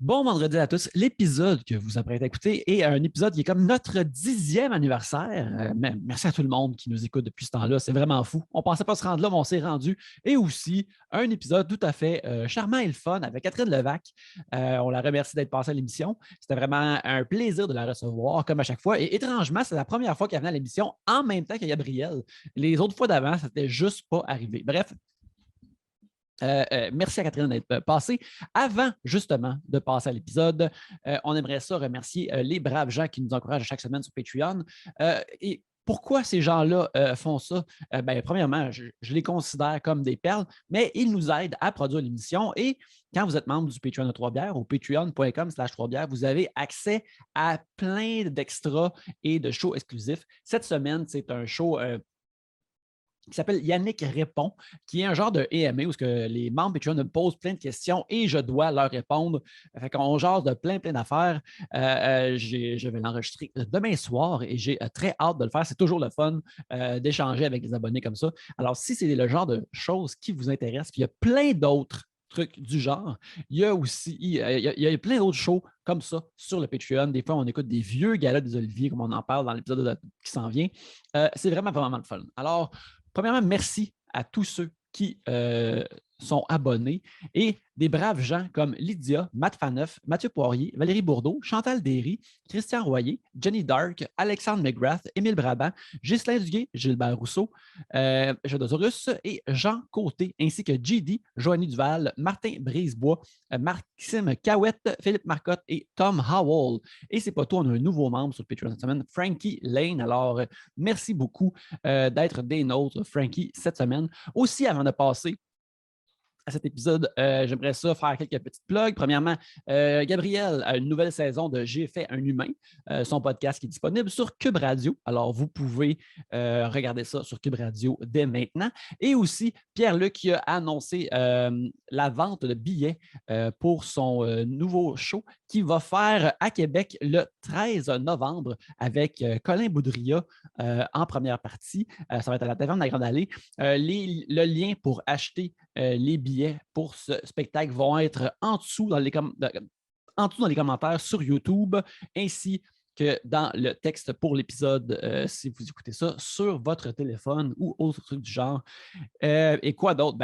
Bon vendredi à tous. L'épisode que vous apprêtez à écouter est un épisode qui est comme notre 10e anniversaire. Merci à tout le monde qui nous écoute depuis ce temps-là. C'est vraiment fou. On ne pensait pas se rendre là, mais on s'est rendu. Et aussi, un épisode tout à fait charmant et le fun avec Catherine Levac. On la remercie d'être passée à l'émission. C'était vraiment un plaisir de la recevoir, comme à chaque fois. Et étrangement, c'est la première fois qu'elle venait à l'émission en même temps que Gabriel. Les autres fois d'avant, ça n'était juste pas arrivé. Bref, merci à Catherine d'être passée. Avant, justement, de passer à l'épisode, on aimerait ça remercier les braves gens qui nous encouragent chaque semaine sur Patreon. Et pourquoi ces gens-là font ça? Premièrement, je les considère comme des perles, mais ils nous aident à produire l'émission. Et quand vous êtes membre du Patreon de Trois-Bières, au patreon.com/Trois-Bières, vous avez accès à plein d'extras et de shows exclusifs. Cette semaine, c'est un show qui s'appelle Yannick répond, qui est un genre de AMA où les membres Patreon me posent plein de questions et je dois leur répondre. Fait qu'on jase de plein d'affaires. Je vais l'enregistrer demain soir et j'ai très hâte de le faire. C'est toujours le fun d'échanger avec les abonnés comme ça. Alors, si c'est le genre de choses qui vous intéressent, puis il y a plein d'autres trucs du genre. Il y a aussi il y a plein d'autres shows comme ça sur le Patreon. Des fois, on écoute des vieux galas des Oliviers, comme on en parle dans l'épisode qui s'en vient. C'est vraiment le fun. Alors, premièrement, merci à tous ceux qui sont abonnés et des braves gens comme Lydia, Matt Faneuf, Mathieu Poirier, Valérie Bourdeau, Chantal Derry, Christian Royer, Jenny Dark, Alexandre McGrath, Émile Brabant, Ghislain Duguay, Gilbert Rousseau, Jodosaurus et Jean Côté, ainsi que JD, Joanie Duval, Martin Brisebois, Maxime Cahouette, Philippe Marcotte et Tom Howell. Et c'est pas tout, on a un nouveau membre sur le Patreon cette semaine, Frankie Lane. Alors, merci beaucoup d'être des nôtres, Frankie, cette semaine. Aussi, avant de passer à cet épisode, j'aimerais ça faire quelques petites plugs. Premièrement, Gabriel a une nouvelle saison de J'ai fait un humain, son podcast qui est disponible sur Cube Radio. Alors, vous pouvez regarder ça sur Cube Radio dès maintenant. Et aussi, Pierre-Luc qui a annoncé la vente de billets pour son nouveau show qui va faire à Québec le 13 novembre avec Colin Boudria en première partie. Ça va être à la Taverne de la Grande Allée. Le lien pour acheter les billets pour ce spectacle vont être en dessous dans les commentaires sur YouTube, ainsi que dans le texte pour l'épisode, si vous écoutez ça sur votre téléphone ou autre truc du genre. Et quoi d'autre?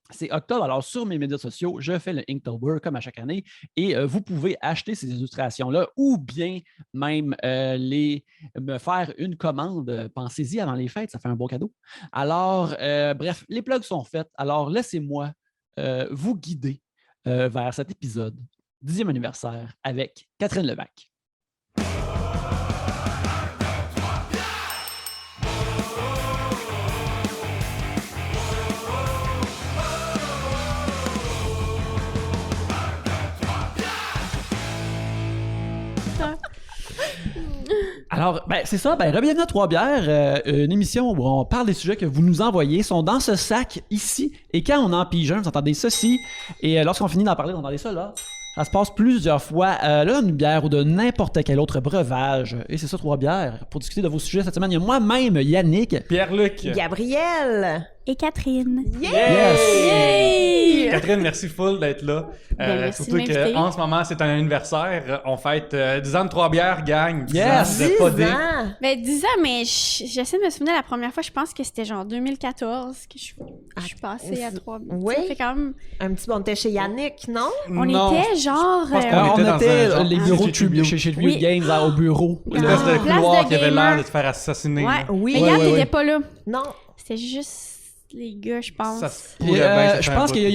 C'est octobre. Alors, sur mes médias sociaux, je fais le Inktober comme à chaque année et vous pouvez acheter ces illustrations-là ou bien même me faire une commande. Pensez-y avant les fêtes, ça fait un beau cadeau. Alors, bref, les plugs sont faits. Alors, laissez-moi vous guider vers cet épisode 10e anniversaire avec Catherine Levac. Alors, c'est ça, bienvenue à Trois-Bières, une émission où on parle des sujets que vous nous envoyez, sont dans ce sac ici, et quand on en pige un, vous entendez ceci, et lorsqu'on finit d'en parler, vous entendez ça là. Ça se passe plusieurs fois, là, une bière ou de n'importe quel autre breuvage. Et c'est ça, Trois-Bières. Pour discuter de vos sujets cette semaine, il y a moi-même, Yannick, Pierre-Luc, Gabriel et Catherine. Yes! Yay! Catherine, merci full d'être là. Merci Surtout de m'inviter. qu'en ce moment, c'est un anniversaire. On fête 10 ans de Trois-Bières, gang. 10 Yes! ans de 10 podé. ans! 10 ans, mais j'essaie de me souvenir la première fois, je pense que c'était genre 2014 que je suis passée à 3. Oui. Ça fait quand même... Un petit peu, on était chez Yannick, non? On Non, était genre... je pense qu'on on était dans était un genre les de bureaux studio. chez Tribute Oui. Games au bureau. Une espèce de Place couloir de qui avait gamer. l'air de te faire assassiner. Ouais. Oui. Mais Yann, ouais, t'étais ouais. pas là. Non. C'était juste les gars, je pense. Ça se Et, pourrait bien, ça je fait un pense bout. qu'il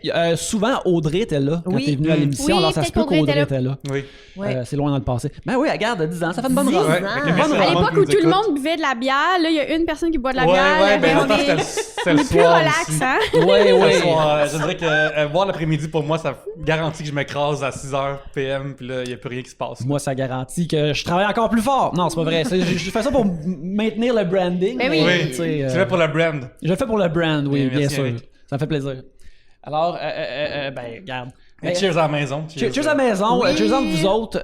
y a souvent Audrey était là quand Oui. t'es venu à l'émission, Oui, alors ça se peut-être peut qu'Audrey qu'Audrey était était là. Oui. Ouais. C'est loin dans le passé. Ben oui, regarde, 10 ans, ça fait une bonne 10 run. ans. Ouais. Bonne À run. l'époque où nous tout le écoute. monde buvait de la bière, là, il y a une personne qui boit de la Ouais, bière. ouais, ben on maintenant, est- c'est on le est plus soir relax, aussi. hein? Ouais, Le ouais. soir, je dirais que boire l'après-midi, pour moi, ça garantit que je m'écrase à 6h PM, puis là, il n'y a plus rien qui se passe. Moi, ça garantit que je travaille encore plus fort. Non, c'est pas vrai. Je fais ça pour maintenir le branding. Ben oui. Oui, tu sais, tu fais pour le brand. Je le fais pour le brand, oui, Bien, bien merci, sûr. Yannick. Ça me fait plaisir. Alors, regarde. Cheers à la maison. Cheers à la maison. Oui. Cheers à vous autres.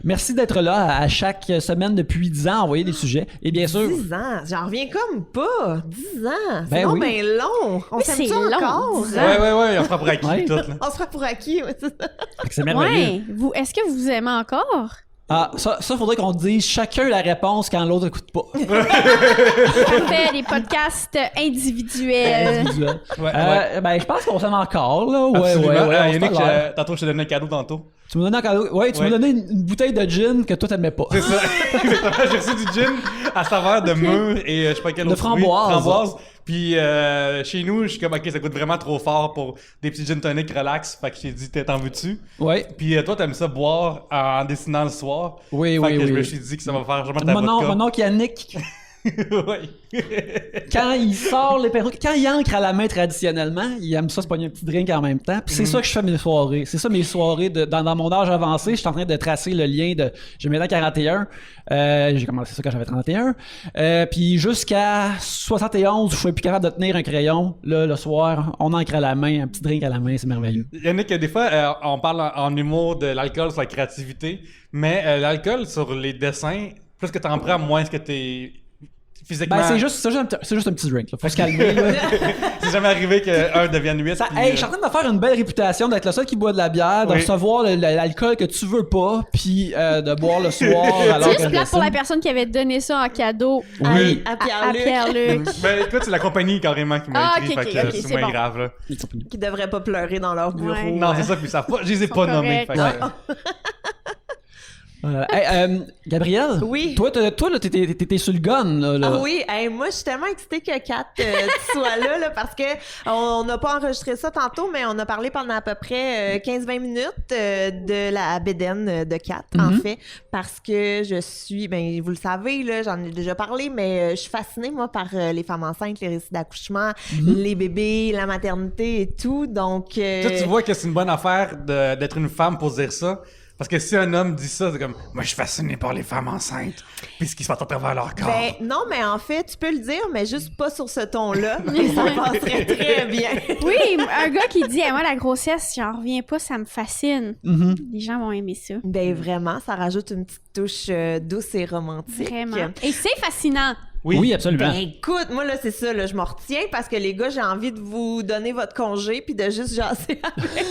Merci d'être là à chaque semaine depuis 10 ans, envoyer des sujets. Et bien sûr... 10 ans. J'en reviens comme pas. 10 ans. C'est Ben donc oui. bien long. On Oui, s'aime c'est ça long, encore. 10 ans. Ouais, on se prend pour acquis Ouais. tout, là. On se fera pour acquis. Ouais, c'est ça. C'est merveilleux. Ouais. Est-ce que vous aimez encore? Ah, ça, faudrait qu'on dise chacun la réponse quand l'autre écoute pas. On fait des podcasts individuels. Individuel. Ouais. Ben, je pense qu'on s'aime encore, là. Absolument. on se Yannick, parle. tantôt, je t'ai donné un cadeau tantôt. Tu m'as donné un cadeau. Ouais, tu m'as donné une bouteille de gin que toi t'aimais pas. C'est ça. Exactement. J'ai reçu du gin à saveur de mûr et je sais pas quel De autre fruit. framboise. Framboise. Puis chez nous, je suis comme, ok, ça coûte vraiment trop fort pour des petits gin tonic relax. Fait que j'ai dit, t'en veux-tu? Ouais. Puis toi, t'aimes ça boire en dessinant le soir. Oui, Fait que je me oui. suis dit que ça va faire vraiment de la Mon vodka. oncle Yannick, Oui. quand il sort les perruques, quand il ancre à la main traditionnellement, il aime ça se pogner un petit drink en même temps. Puis c'est ça que je fais mes soirées. C'est ça mes soirées dans mon âge avancé. Je suis en train de tracer le lien de. J'ai maintenant 41. J'ai commencé ça quand j'avais 31. Puis jusqu'à 71, je suis plus capable de tenir un crayon. Là, le soir, on ancre à la main, un petit drink à la main, c'est merveilleux. Yannick, des fois, on parle en humour de l'alcool sur la créativité, mais l'alcool sur les dessins, plus que t'en prends, moins que t'es physiquement... Ben, c'est juste un petit drink. Là. Faut se calmer. Là. C'est jamais arrivé qu'un devienne 8. Ça, hey, je suis en train de me faire une belle réputation d'être le seul qui boit de la bière, de Oui. recevoir l'alcool que tu veux pas, puis de boire le soir alors C'est que juste je plate pour la dessine. personne qui avait donné ça en cadeau Oui. À à Pierre-Luc. Pierre-Luc. Ben écoute, c'est la compagnie carrément qui m'a Ah, écrit, ok, fait ok, que ok, c'est c'est moins bon. grave, là. Qui devraient pas pleurer dans leur bureau. Ouais. Non, c'est ça, puis ils savent pas, je les ai Ils pas sont nommés. corrects. Fait que, Hey, Gabrielle? Oui. Toi, là, t'étais sur le gun, là. Ah oui, hey, moi je suis tellement excitée que Kat tu sois là parce que on n'a pas enregistré ça tantôt, mais on a parlé pendant à peu près 15-20 minutes de la bédaine de Kat, en fait, parce que je suis, ben vous le savez, là, j'en ai déjà parlé, mais je suis fascinée, moi, par les femmes enceintes, les récits d'accouchement, les bébés, la maternité et tout, donc... toi, tu vois que c'est une bonne affaire d'être une femme pour dire ça. Parce que si un homme dit ça, c'est comme « Moi, je suis fasciné par les femmes enceintes. » Puis ce qui se passe à travers leur corps. Ben, non, mais en fait, tu peux le dire, mais juste pas sur ce ton-là. Et ça passerait très bien. Oui, un gars qui dit moi la grossesse, j'en reviens pas, ça me fascine. Les gens vont aimer ça. Ben, vraiment, ça rajoute une petite touche douce et romantique. Vraiment. Et c'est fascinant. Oui, absolument. Ben, écoute, moi, là, c'est ça, là, je m'en retiens parce que les gars, j'ai envie de vous donner votre congé puis de juste jaser avec.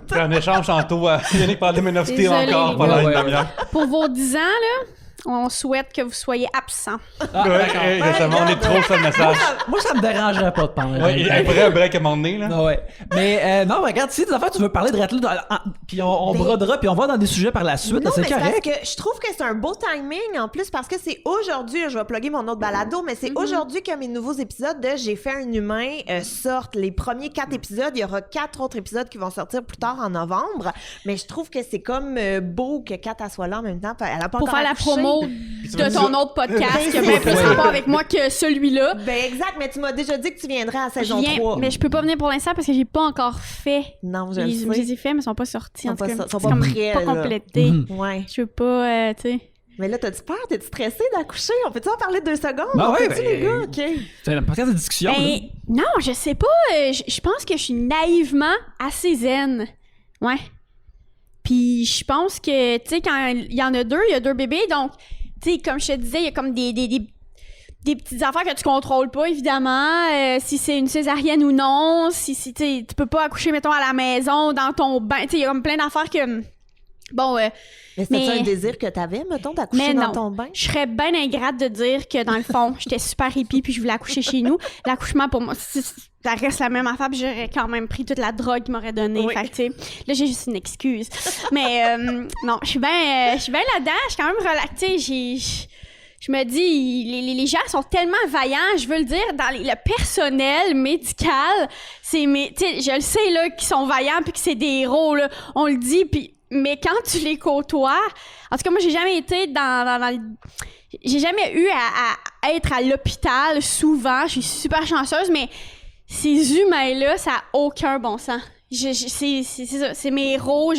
Puis en échange, tantôt, Yannick parlait de Men of Steel Désolée. encore pendant Ouais, une ouais. demi-heure. Pour vos 10 ans, là, on souhaite que vous soyez absents. Ah, Ouais, d'accord. exactement, on est trop sur le message. Moi, ça me dérangerait pas de parler. Ouais, il y a un vrai break à un moment donné, là. Ah ouais. Mais non, regarde, si des affaires, tu veux parler de là, puis on brodera, puis on va dans des sujets par la suite, Non, c'est mais c'est correct. parce que je trouve que c'est un beau timing en plus parce que c'est aujourd'hui, là, je vais plugger mon autre balado, mais c'est aujourd'hui que mes nouveaux épisodes de J'ai fait un humain sortent. Les premiers 4 épisodes, il y aura 4 autres épisodes qui vont sortir plus tard en novembre, mais je trouve que c'est comme beau que Kat soit là en même temps. Elle a pas Pour encore faire la accouché. promo de ton autre podcast qui a bien plus Ouais. rapport avec moi que celui-là. Ben exact, mais tu m'as déjà dit que tu viendrais à Je saison viens, 3. mais je peux pas venir pour l'instant parce que j'ai pas encore fait. Non, je Je le sais. les ai fait, mais ils sont pas sortis. Ils sont En tout pas cas, so- sont c'est pas comme prêts, pas là. complété. Ouais. Je veux pas, tu sais. Mais là, t'as-tu peur? T'es-tu stressé d'accoucher? On peut-tu en parler 2 secondes? Ben On ouais, peut-tu, ben, les gars? OK. C'est un podcast de discussion. là. Ben, non, je sais pas. Je pense que je suis naïvement assez zen. Ouais. Puis je pense que, tu sais, quand il y en a 2, il y a 2 bébés. Donc, tu sais, comme je te disais, il y a comme des petites affaires que tu contrôles pas, évidemment. Si c'est une césarienne ou non. Si tu sais, tu peux pas accoucher, mettons, à la maison, dans ton bain. Tu sais, il y a comme plein d'affaires que... Bon, Mais c'était Mais- un désir que t'avais, mettons, d'accoucher mais dans non. ton bain? Je serais bien ingrate de dire que dans le fond, j'étais super hippie puis je voulais accoucher chez nous. L'accouchement pour moi, ça reste la même affaire puis j'aurais quand même pris toute la drogue qu'ils m'auraient donnée. Oui. Fait que, tu sais, là j'ai juste une excuse. Mais non, je suis bien là-dedans. Je suis quand même relaxée. Je me dis, les gens sont tellement vaillants, je veux le dire, dans le personnel médical, tu sais, je le sais, là, qu'ils sont vaillants puis que c'est des héros, là, on le dit, puis mais quand tu les côtoies, en tout cas, moi, j'ai jamais été j'ai jamais eu à être à l'hôpital souvent, je suis super chanceuse, mais ces humains-là, ça a aucun bon sens. C'est ça, c'est mes héros.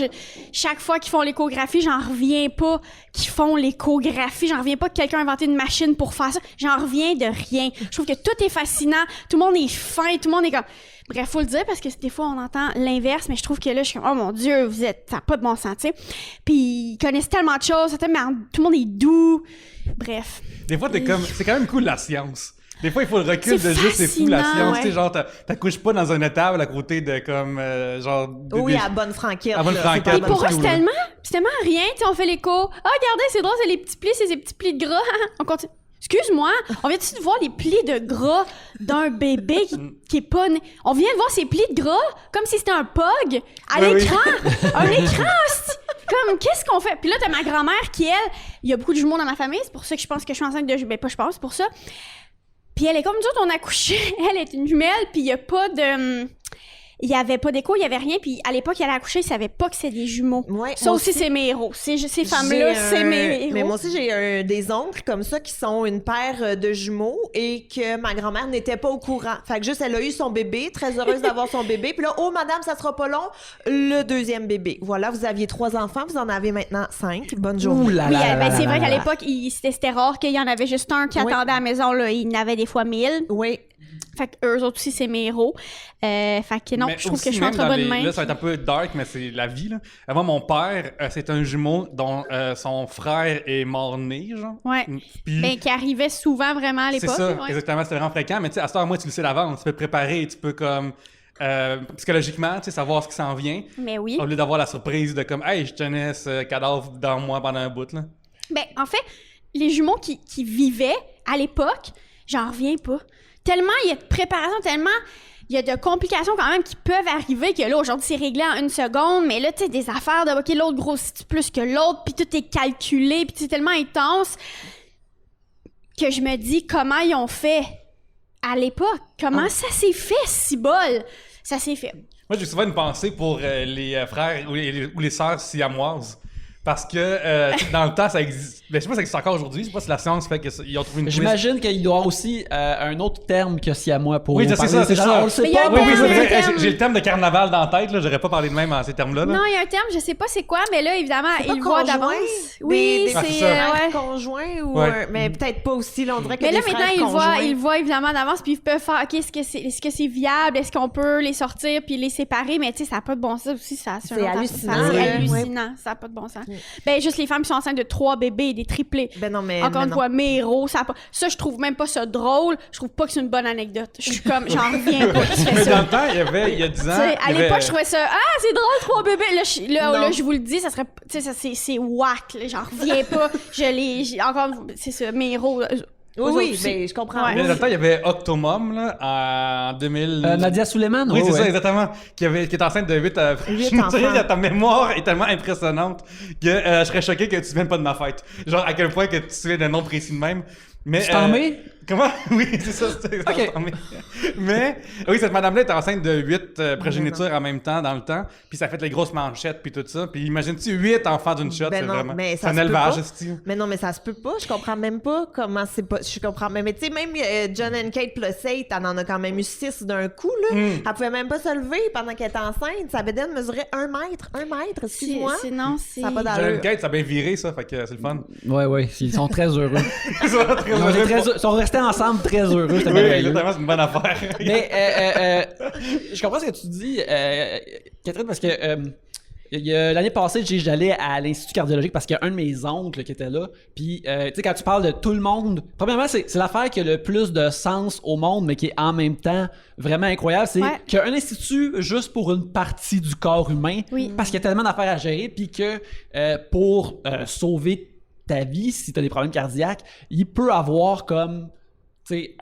Chaque fois qu'ils font l'échographie, j'en reviens pas qu'ils font l'échographie. J'en reviens pas que quelqu'un a inventé une machine pour faire ça. J'en reviens de rien. Je trouve que tout est fascinant. Tout le monde est fin. Tout le monde est comme... Bref, faut le dire parce que des fois, on entend l'inverse, mais je trouve que là, je suis comme, oh mon Dieu, ça n'a pas de bon sens, tu sais. Puis ils connaissent tellement de choses, tout le monde est doux. Bref. Des fois, c'est quand même cool la science. Des fois, il faut le recul de juste c'est fou la science. Tu sais, genre, t'accouches pas dans une étable à côté de comme, genre... Oui, à bonne franquette. À bonne franquette. Et pour eux, c'est tellement rien, tu sais, on fait l'écho. Ah, regardez, c'est drôle, c'est les petits plis, c'est ces petits plis de gras. On continue. Excuse-moi, on vient-tu de voir les plis de gras d'un bébé qui est pas né? On vient de voir ces plis de gras comme si c'était un pug à l'écran. Un écran, hostie. Comme, qu'est-ce qu'on fait? Puis là, t'as ma grand-mère qui, elle, il y a beaucoup de jumeaux dans ma famille, c'est pour ça que je pense que je suis enceinte de... Ben, pas je pense, c'est pour ça. Puis elle est comme nous autres, on a couché. Elle est une jumelle, puis il y a pas de... Il y avait pas d'écho, il y avait rien, puis à l'époque, elle a accouché, ils savaient pas que c'était des jumeaux. Ouais, ça aussi, c'est mes héros. Ces femmes-là, c'est mes héros. Mais moi aussi, j'ai des oncles comme ça qui sont une paire de jumeaux et que ma grand-mère n'était pas au courant. Fait que juste, elle a eu son bébé, très heureuse d'avoir son bébé. Puis là, oh madame, ça sera pas long, le deuxième bébé. Voilà, vous aviez 3 enfants, vous en avez maintenant 5. Bonne journée. C'est vrai qu'à l'époque, c'était rare qu'il y en avait juste un qui attendait à la maison, là. Il y en avait des fois 1000. Oui. Fait que eux autres aussi, c'est mes héros. Fait que non, je trouve que je suis entre bonnes mains. Là, ça va être un peu dark, mais c'est la vie, là. Avant, mon père, c'est un jumeau dont son frère est mort-né, genre. Ouais. Puis, qui arrivait souvent vraiment à l'époque. C'est ça, exactement. C'était vraiment fréquent. Mais tu sais, à ce temps, moi, tu le sais d'avance. Tu peux te préparer, tu peux comme... psychologiquement, tu sais, savoir ce qui s'en vient. Mais oui. Au lieu d'avoir la surprise de comme, hey, je tenais ce cadavre dans moi pendant un bout, là. Ben, en fait, les jumeaux qui vivaient à l'époque, j'en reviens pas. Tellement il y a de préparation, tellement il y a de complications quand même qui peuvent arriver que là, aujourd'hui, c'est réglé en 1 seconde, mais là, tu sais, des affaires de, OK, l'autre grossit plus que l'autre, puis tout est calculé, puis c'est tellement intense que je me dis comment ils ont fait à l'époque. Comment ça s'est fait, si bol? Ça s'est fait. Moi, j'ai souvent une pensée pour les frères ou les sœurs siamoises. Parce que dans le temps, ça existe. Ben, je sais pas si ça existe encore aujourd'hui. Je sais pas si la science fait qu'ils ont trouvé une twist. J'imagine qu'il doit y avoir aussi un autre terme que siamois pour. Oui, c'est ça, c'est ça. On le sait pas. Oui, c'est vrai. J'ai le terme de carnaval dans la tête, là. J'aurais pas parlé de même en ces termes-là. Non, il y a un terme, je sais pas c'est quoi, mais là, évidemment, il le voit d'avance. Oui, c'est conjoint ou. Mais peut-être pas aussi, là, on dirait que. Mais là, maintenant, ils le voient évidemment d'avance, puis ils peuvent faire, OK, est-ce que c'est viable? Est-ce qu'on peut les sortir puis les séparer? Mais tu sais, ça n'a pas de bon sens aussi. C'est hallucinant. C'est hallucinant. Ça n'a pas de bon sens. Ben, juste les femmes qui sont enceintes de 3 bébés, des triplés. Ben non, mais. Encore une fois, mes héros, ça je trouve même pas ça drôle. Je trouve pas que c'est une bonne anecdote. Je suis comme, j'en reviens pas. Mais dans le temps, il y a 10 ans. À l'époque, je trouvais ça, c'est drôle, 3 bébés. Là, je vous le dis, ça serait, tu sais, c'est whack. J'en reviens pas. Encore, c'est ça, mes héros. Oui, mais je comprends. Mais dans le temps, il y avait Octomom, là, en 2000. Nadia Suleiman, oui, c'est ça, exactement. Qui est enceinte de 8 enfants. Ta mémoire est tellement impressionnante que je serais choqué que tu te souviennes pas de ma fête. Genre, à quel point que tu te souviens d'un nom précis de même. Mais, tu t'en mets? Comment? Oui, c'est ça, c'est okay. Mais, oui, cette madame-là est enceinte de 8 progénitures en même temps, dans le temps, puis ça fait les grosses manchettes, puis tout ça. Puis imagine-tu 8 enfants d'une shot, c'est vraiment... C'est un élevage, style. Mais non, mais ça se peut pas, je comprends même pas comment c'est pas... Je comprends même... Mais tu sais, même John and Kate plus 8, elle en a quand même eu 6 d'un coup, là. Elle pouvait même pas se lever pendant qu'elle était enceinte. Sa bédaine mesurait 1 mètre. 1 mètre, excuse-moi. Sinon, c'est... Ça a pas d'allure. John and Kate, ça a bien viré, ça, fait que c'est le fun. Ouais, ils sont très heureux. Ils sont restés ensemble très heureux. Oui, exactement, c'est une bonne affaire. Mais je comprends ce que tu dis, Catherine, parce que l'année passée, j'allais à l'Institut cardiologique parce qu'il y a un de mes oncles qui était là. Puis, tu sais, quand tu parles de tout le monde, premièrement, c'est l'affaire qui a le plus de sens au monde, mais qui est en même temps vraiment incroyable. C'est qu'il y a un institut juste pour une partie du corps humain, parce qu'il y a tellement d'affaires à gérer, puis que pour sauver ta vie, si tu as des problèmes cardiaques, il peut avoir comme, tu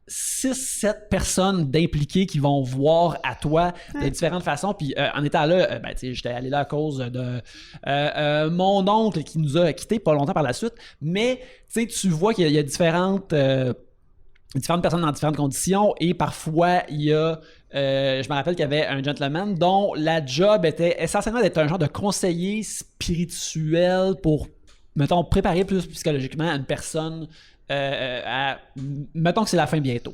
sais, 6-7 personnes d'impliquées qui vont voir à toi de différentes façons. Puis en étant là, tu sais, j'étais allé là à cause de mon oncle qui nous a quittés pas longtemps par la suite. Mais tu sais, tu vois qu'il y a différentes personnes dans différentes conditions et parfois il y a je me rappelle qu'il y avait un gentleman dont la job était essentiellement d'être un genre de conseiller spirituel pour, mettons, préparer plus psychologiquement une personne mettons que c'est la fin bientôt.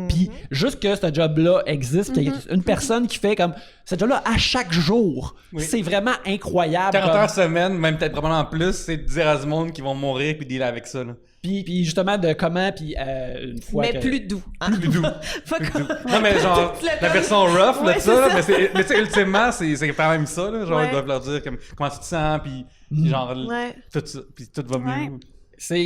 Puis juste que ce job-là existe, qu'il y a une personne qui fait comme ce job-là à chaque jour. C'est vraiment incroyable. 40 heures semaine, même peut-être probablement plus, c'est de dire à du monde qu'ils vont mourir puis dealer avec ça. Là. Puis justement de comment, puis une fois mais plus doux. Plus doux. Plus doux. Non, mais genre, la version rough, là, ça, là, mais tu sais, ultimement, c'est quand même ça, là. Genre, ils doivent leur dire comment tu te sens, puis genre, tout ça, puis tout va mieux.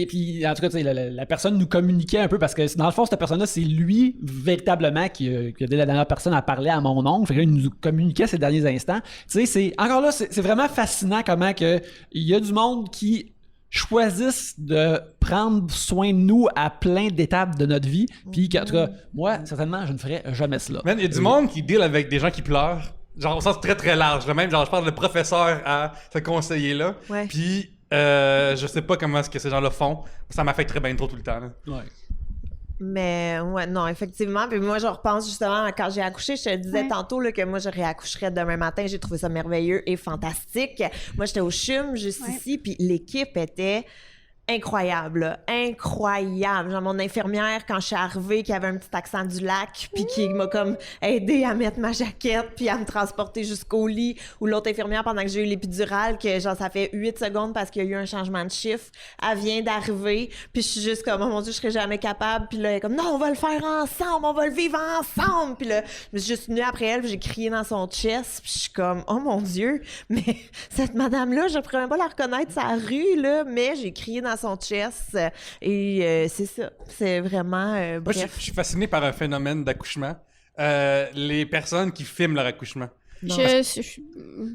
Puis en tout cas, la personne nous communiquait un peu parce que dans le fond, cette personne-là, c'est lui véritablement qui a été la dernière personne à parler à mon oncle. Fait que là, il nous communiquait ces derniers instants. Tu sais, encore là, c'est vraiment fascinant comment que il y a du monde qui choisissent de prendre soin de nous à plein d'étapes de notre vie. Puis en tout cas, moi, certainement, je ne ferais jamais cela. Il y a du monde qui deal avec des gens qui pleurent. Genre, au sens très très large. Là, même, genre, je parle de professeur à ce conseiller-là. Ouais. Puis, je sais pas comment est-ce que ces gens-là font. Ça m'affecte très bien trop tout le temps. Là. Ouais. Mais ouais, non, effectivement. Puis moi, je repense justement quand j'ai accouché, je te disais tantôt là, que moi, je réaccoucherais demain matin. J'ai trouvé ça merveilleux et fantastique. Moi, j'étais au CHUM juste ici, puis l'équipe était incroyable, là. Incroyable. Genre, mon infirmière, quand je suis arrivée, qui avait un petit accent du lac, puis qui m'a comme aidé à mettre ma jaquette, puis à me transporter jusqu'au lit, ou l'autre infirmière, pendant que j'ai eu l'épidurale, que genre, ça fait 8 secondes parce qu'il y a eu un changement de chiffre, elle vient d'arriver, puis je suis juste comme, oh mon Dieu, je serais jamais capable, puis là, elle est comme, non, on va le faire ensemble, on va le vivre ensemble, puis là, je me suis juste tenue après elle, puis j'ai crié dans son chest, puis je suis comme, oh mon Dieu, mais cette madame-là, je pourrais même pas la reconnaître sa rue, là, mais j'ai crié dans son chest et c'est ça. C'est vraiment... Moi, je suis fasciné par un phénomène d'accouchement. Les personnes qui filment leur accouchement. Non.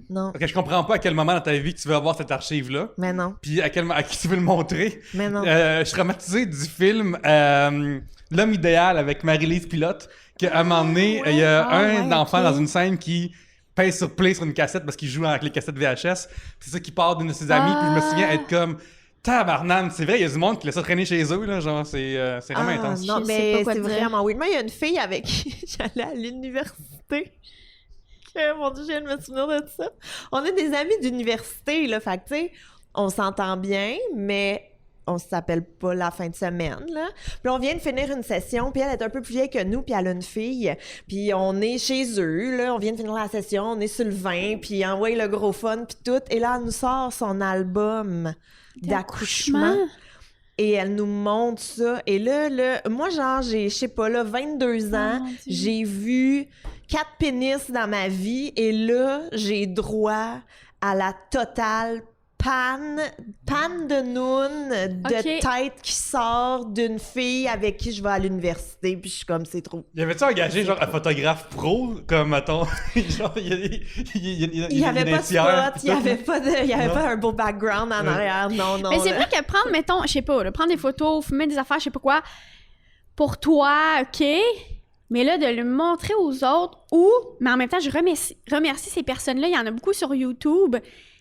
Non. Parce que je comprends pas à quel moment dans ta vie que tu veux avoir cette archive-là. Mais non. Puis à qui tu veux le montrer. Mais non. Je suis traumatisé du film L'homme idéal avec Marie-Lise Pilote, qu'à un moment donné, il y a un enfant dans une scène qui pèse sur play sur une cassette parce qu'il joue avec les cassettes VHS. C'est ça qui part d'une de ses amies. Puis je me souviens être comme... Tabarnane, c'est vrai, il y a du monde qui laisse ça traîner chez eux, là, genre, c'est vraiment intense. Non, mais c'est vraiment oui. Moi, il y a une fille avec qui j'allais à l'université. Mon Dieu, je viens de me souvenir de ça. On est des amis d'université, là, fait que, tu sais, on s'entend bien, mais on s'appelle pas la fin de semaine, là. Puis on vient de finir une session, puis elle est un peu plus vieille que nous, puis elle a une fille, puis on est chez eux, là, on vient de finir la session, on est sur le vin, puis on voit le gros fun, puis tout, et là, elle nous sort son album d'accouchement. Et elle nous montre ça. Et là, moi, genre, j'ai, je sais pas, là, 22 ans, j'ai vu 4 pénis dans ma vie. Et là, j'ai droit à la totale panne de noun de tête qui sort d'une fille avec qui je vais à l'université. Puis je suis comme, c'est trop... Y avait-tu engagé, genre, un photographe pro, comme, mettons, genre, il y avait pas de spot, il y avait pas un beau background en arrière, non. Mais c'est vrai que prendre, mettons, je sais pas, prendre des photos, filmer des affaires, je sais pas quoi, pour toi, OK, mais là, de le montrer aux autres, mais en même temps, je remercie ces personnes-là, il y en a beaucoup sur YouTube,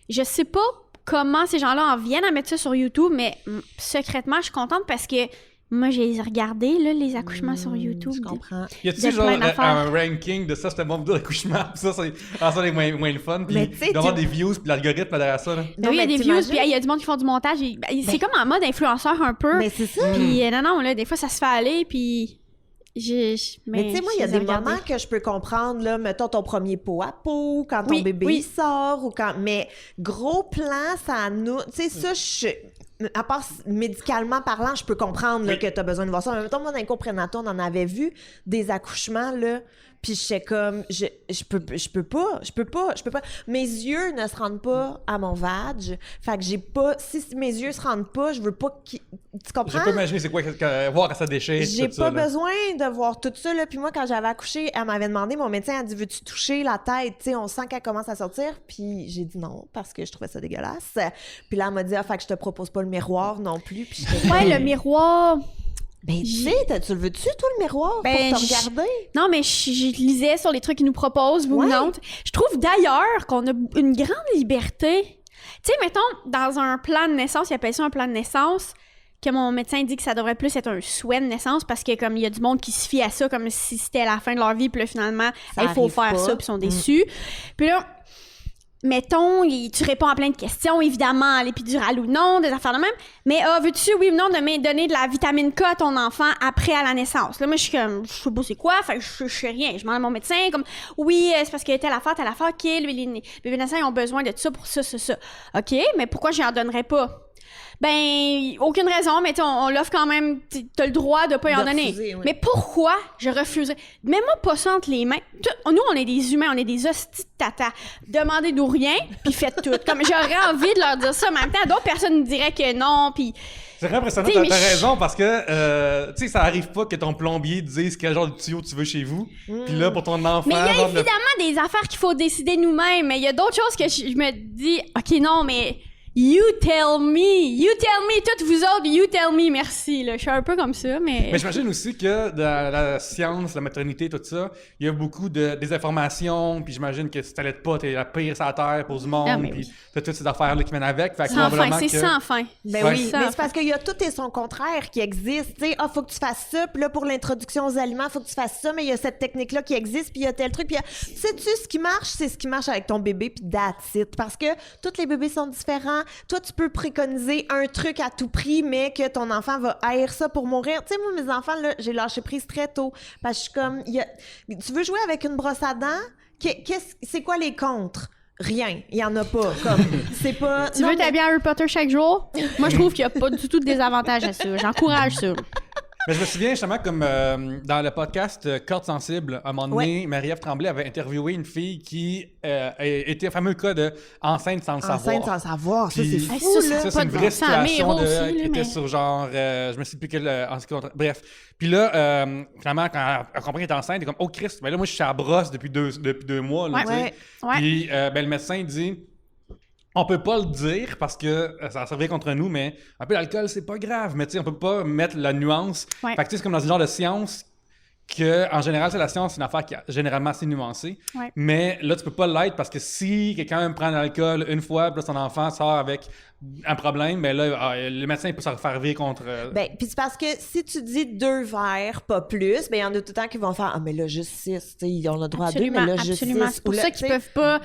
je sais pas comment ces gens-là en viennent à mettre ça sur YouTube, mais secrètement, je suis contente parce que moi, j'ai regardé là, les accouchements sur YouTube. Je comprends. Y a-tu genre un ranking de ça, c'était bon vidéo d'accouchement, ça, c'est moins le fun, puis il doit y avoir des views, puis l'algorithme derrière ça. Là. Oui, il y a des views, puis il y a du monde qui font du montage. C'est comme en mode influenceur un peu. Mais c'est ça. Puis non, là, des fois, ça se fait aller, puis... Mais tu sais, moi, il y a des moments que je peux comprendre, là, mettons ton premier pot à pot, quand ton bébé sort, ou quand... Mais gros plan, ça nous... Tu sais, ça, à part médicalement parlant, je peux comprendre là, que tu as besoin de voir ça. Mais mettons, moi, dans les cours prénataux, on en avait vu des accouchements, là, puis j'étais comme, je peux pas. Mes yeux ne se rendent pas à mon vag. Fait que j'ai pas, si mes yeux se rendent pas, je veux pas tu comprends? J'ai pas imaginé c'est quoi, voir quand ça déchire. J'ai pas besoin de voir tout ça, là. Puis moi, quand j'avais accouché, elle m'avait demandé, mon médecin a dit, veux-tu toucher la tête? Tu sais, on sent qu'elle commence à sortir. Puis j'ai dit non, parce que je trouvais ça dégueulasse. Puis là, elle m'a dit, fait que je te propose pas le miroir non plus. Puis le miroir... Ben, tu sais, tu le veux-tu, toi, le miroir, pour te regarder? Non, mais je lisais sur les trucs qu'ils nous proposent, vous non. Je trouve d'ailleurs qu'on a une grande liberté. Tu sais, mettons, dans un plan de naissance, ils appellent ça un plan de naissance, que mon médecin dit que ça devrait plus être un souhait de naissance, parce que comme il y a du monde qui se fie à ça comme si c'était la fin de leur vie, puis là, finalement, il faut faire ça, puis ils sont déçus. Puis là, mettons, tu réponds à plein de questions, évidemment, l'épidurale ou non, des affaires de même, mais veux-tu, oui ou non, donner de la vitamine K à ton enfant après à la naissance? Là, moi, je suis comme, je sais pas c'est quoi, fait que je sais rien. Je demande à mon médecin, comme, oui, c'est parce que telle affaire, OK, les bébés naissants, ils ont besoin de ça pour ça. OK, mais pourquoi je n'en donnerais pas? Ben, aucune raison, mais on l'offre quand même, t'as le droit de pas y en donner. Refuser, oui. Mais pourquoi je refuserais? Mets-moi pas ça entre les mains. Nous, on est des humains, on est des hosties de tata. Demandez-nous rien, puis faites tout. Comme j'aurais envie de leur dire ça, mais en même temps, d'autres personnes me diraient que non, puis... C'est vraiment impressionnant, T'sais, t'as mais raison, parce que, tu sais, ça arrive pas que ton plombier te dise quel genre de tuyau tu veux chez vous. Puis là, pour ton enfant... Mais il y a genre évidemment des affaires qu'il faut décider nous-mêmes, mais il y a d'autres choses que je me dis, OK, non, mais... You tell me, toutes vous autres, you tell me, merci, là. Je suis un peu comme ça, mais... Mais j'imagine aussi que dans la science, la maternité, tout ça, il y a beaucoup de désinformation, puis j'imagine que si t'allaites pas, t'es la pire sur la terre pour du monde, Ah, mais puis oui. t'as toutes ces affaires-là qui mènent avec, fait que Sans fin, probablement c'est que... sans fin. Ben Ouais. oui, Ça, mais c'est parce qu'il y a tout et son contraire qui existe. Tu sais, faut que tu fasses ça, puis là, pour l'introduction aux aliments, faut que tu fasses ça, mais il y a cette technique-là qui existe, puis il y a tel truc, puis sais-tu, ce qui marche, c'est ce qui marche avec ton bébé, puis that's it. Parce que tous les bébés sont différents. Toi, tu peux préconiser un truc à tout prix, mais que ton enfant va haïr ça pour mourir. Tu sais, moi, mes enfants, là, j'ai lâché prise très tôt. Parce que je suis comme, tu veux jouer avec une brosse à dents? C'est quoi les contres? Rien. Il y en a pas. Comme, c'est pas... Tu veux t'habiller Harry Potter chaque jour? Moi, je trouve qu'il n'y a pas du tout de désavantage à ça. J'encourage ça. Mais je me souviens justement comme dans le podcast Corde sensible, à un moment donné, Marie-Ève Tremblay avait interviewé une fille qui était un fameux cas de enceinte sans le savoir. Enceinte sans savoir, ça, Puis- c'est Hey, fou, ça, là. Ça, c'est pas une de vraie bon sens. Mais situation Héros aussi, qui là, était mais- sur genre, je me sais plus quel, en ce qui compte. Bref. Puis là, finalement, quand elle comprend qu'elle est enceinte, elle est comme, oh Christ, ben là, moi, je suis à la brosse depuis deux mois. Là, Ouais. tu sais. Ouais. Ouais. Puis ben, le médecin dit, on peut pas le dire parce que ça servirait contre nous, mais un peu d'alcool, c'est pas grave. Mais tu sais, on peut pas mettre la nuance. Ouais. Fait que tu sais, c'est comme dans un genre de science que, en général, c'est la science, c'est une affaire qui est généralement assez nuancée. Ouais. Mais là, tu peux pas l'être parce que si quelqu'un prend de l'alcool une fois, puis là, son enfant sort avec un problème, ben là, le médecin il peut se refaire virer contre. Ben, puis c'est parce que si tu dis 2 verres, pas plus, ben il y en a tout le temps qui vont faire « Ah, mais là, juste 6. » Tu sais, ils ont le droit à 2, mais là, juste 6. Absolument. C'est pour Ou là, ça tu qu'ils sais, peuvent pas...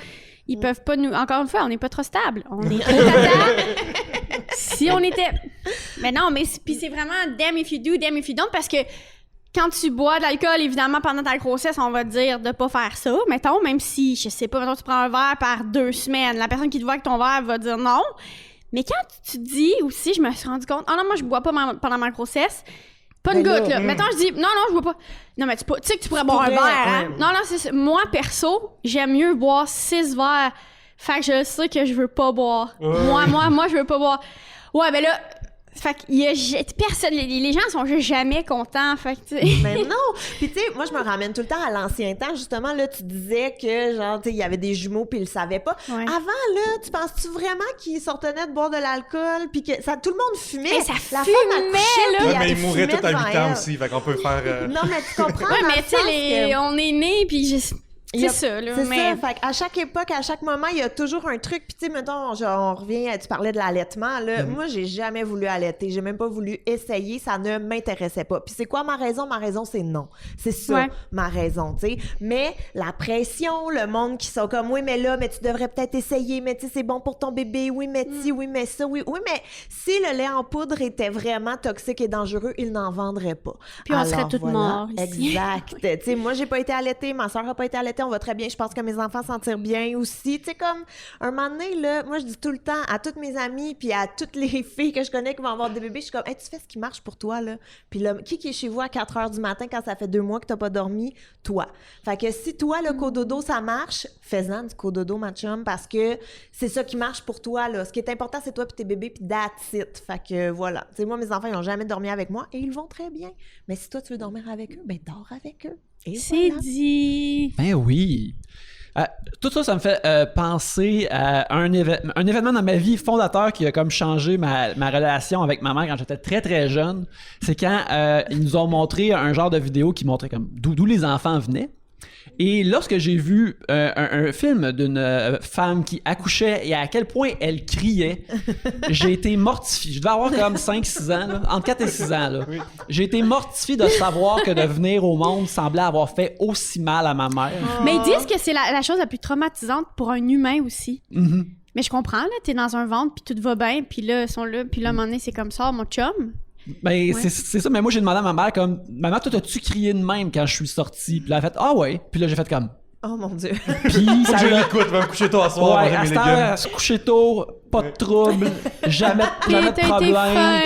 Ils peuvent pas nous... Encore une fois, on n'est pas trop stable. On est trop tata. Si on était... Mais non, mais puis c'est vraiment damn if you do, damn if you don't, parce que quand tu bois de l'alcool, évidemment, pendant ta grossesse, on va te dire de pas faire ça, mettons, même si, je sais pas, mettons, tu prends un verre par 2 semaines, la personne qui te voit avec ton verre va dire non. Mais quand tu dis aussi, je me suis rendu compte, oh non, moi, je bois pas pendant ma grossesse, pas une Ben goutte, là. Mettons, je dis, non, je bois pas. Non, mais tu sais que tu pourrais boire un pourrais, verre, hein? ouais. Non, c'est ça. Moi, perso, j'aime mieux boire 6 verres. Fait que je sais que je veux pas boire. Moi, je veux pas boire. Ouais, ben là, fait que personne, les gens sont juste jamais contents. Fait que, tu sais. Mais non! Puis tu sais, moi, je me ramène tout le temps à l'ancien temps. Justement, là, tu disais que, genre, tu sais, il y avait des jumeaux puis ils le savaient pas. Ouais. Avant, là, tu penses-tu vraiment qu'ils se retenaient de boire de l'alcool puis que tout le monde fumait? Mais ça La fumait, femme, elle couchait, là. puis Ouais, elle mais il mourrait fumait tout à 8 devant ans elle. aussi, fait qu'on peut faire. Non, mais tu comprends? Ouais, dans mais le tu sais, sens que- on est nés, puis Il y a- c'est ça, là. C'est Mais... ça. Fait à chaque époque, à chaque moment, il y a toujours un truc. Puis, tu sais, mettons, on revient, tu parlais de l'allaitement, là. Moi, j'ai jamais voulu allaiter. J'ai même pas voulu essayer. Ça ne m'intéressait pas. Puis, c'est quoi ma raison? Ma raison, c'est non. C'est ça, Ouais. ma raison, tu sais. Mais la pression, le monde qui sont comme, oui, mais là, mais tu devrais peut-être essayer. Mais, tu sais, c'est bon pour ton bébé. Oui, mais si, oui, mais ça, oui. Oui, mais si le lait en poudre était vraiment toxique et dangereux, il n'en vendrait pas. Puis on serait Alors, toutes morts ici. Exact. Tu sais, moi, j'ai pas été allaitée. Ma soeur a pas été allaitée. On va très bien. Je pense que mes enfants s'en tirent bien aussi. Tu sais, comme, un moment donné, là, moi, je dis tout le temps à toutes mes amies puis à toutes les filles que je connais qui vont avoir des bébés, je suis comme, hey, tu fais ce qui marche pour toi, là. Puis là, qui est chez vous à 4 heures du matin quand ça fait 2 mois que t'as pas dormi? Toi. Fait que si toi, le cododo, ça marche, fais-en du cododo, ma chum, parce que c'est ça qui marche pour toi, là. Ce qui est important, c'est toi puis tes bébés puis that's it. Fait que voilà. Tu sais, moi, mes enfants, ils n'ont jamais dormi avec moi et ils vont très bien. Mais si toi, tu veux dormir avec eux, ben dors avec eux. Et C'est voilà. dit. Ben oui. Tout ça, ça me fait penser à un événement dans ma vie fondateur qui a comme changé ma relation avec ma mère quand j'étais très très jeune. C'est quand ils nous ont montré un genre de vidéo qui montrait comme d'où les enfants venaient. Et lorsque j'ai vu un film d'une femme qui accouchait et à quel point elle criait, j'ai été mortifié. Je devais avoir comme 5-6 ans, là, entre 4 et 6 ans. Là. Oui. J'ai été mortifié de savoir que de venir au monde semblait avoir fait aussi mal à ma mère. Mais ils disent que c'est la chose la plus traumatisante pour un humain aussi. Mhm. Mais je comprends, là, t'es dans un ventre, puis tout va bien, puis là, ils sont là, puis là, à un moment donné, c'est comme ça, mon chum. Ben, c'est ça, mais moi j'ai demandé à ma mère comme maman, toi t'as-tu crié de même quand je suis sorti? Puis là elle a fait ah ouais, puis là j'ai fait comme Oh mon Dieu. puis Faut que je l'écoute, va me coucher tôt à soir, ouais, manger à mes cette heure, légumes. à se coucher tôt, pas de trouble, jamais Puis de t'as été problème. fin.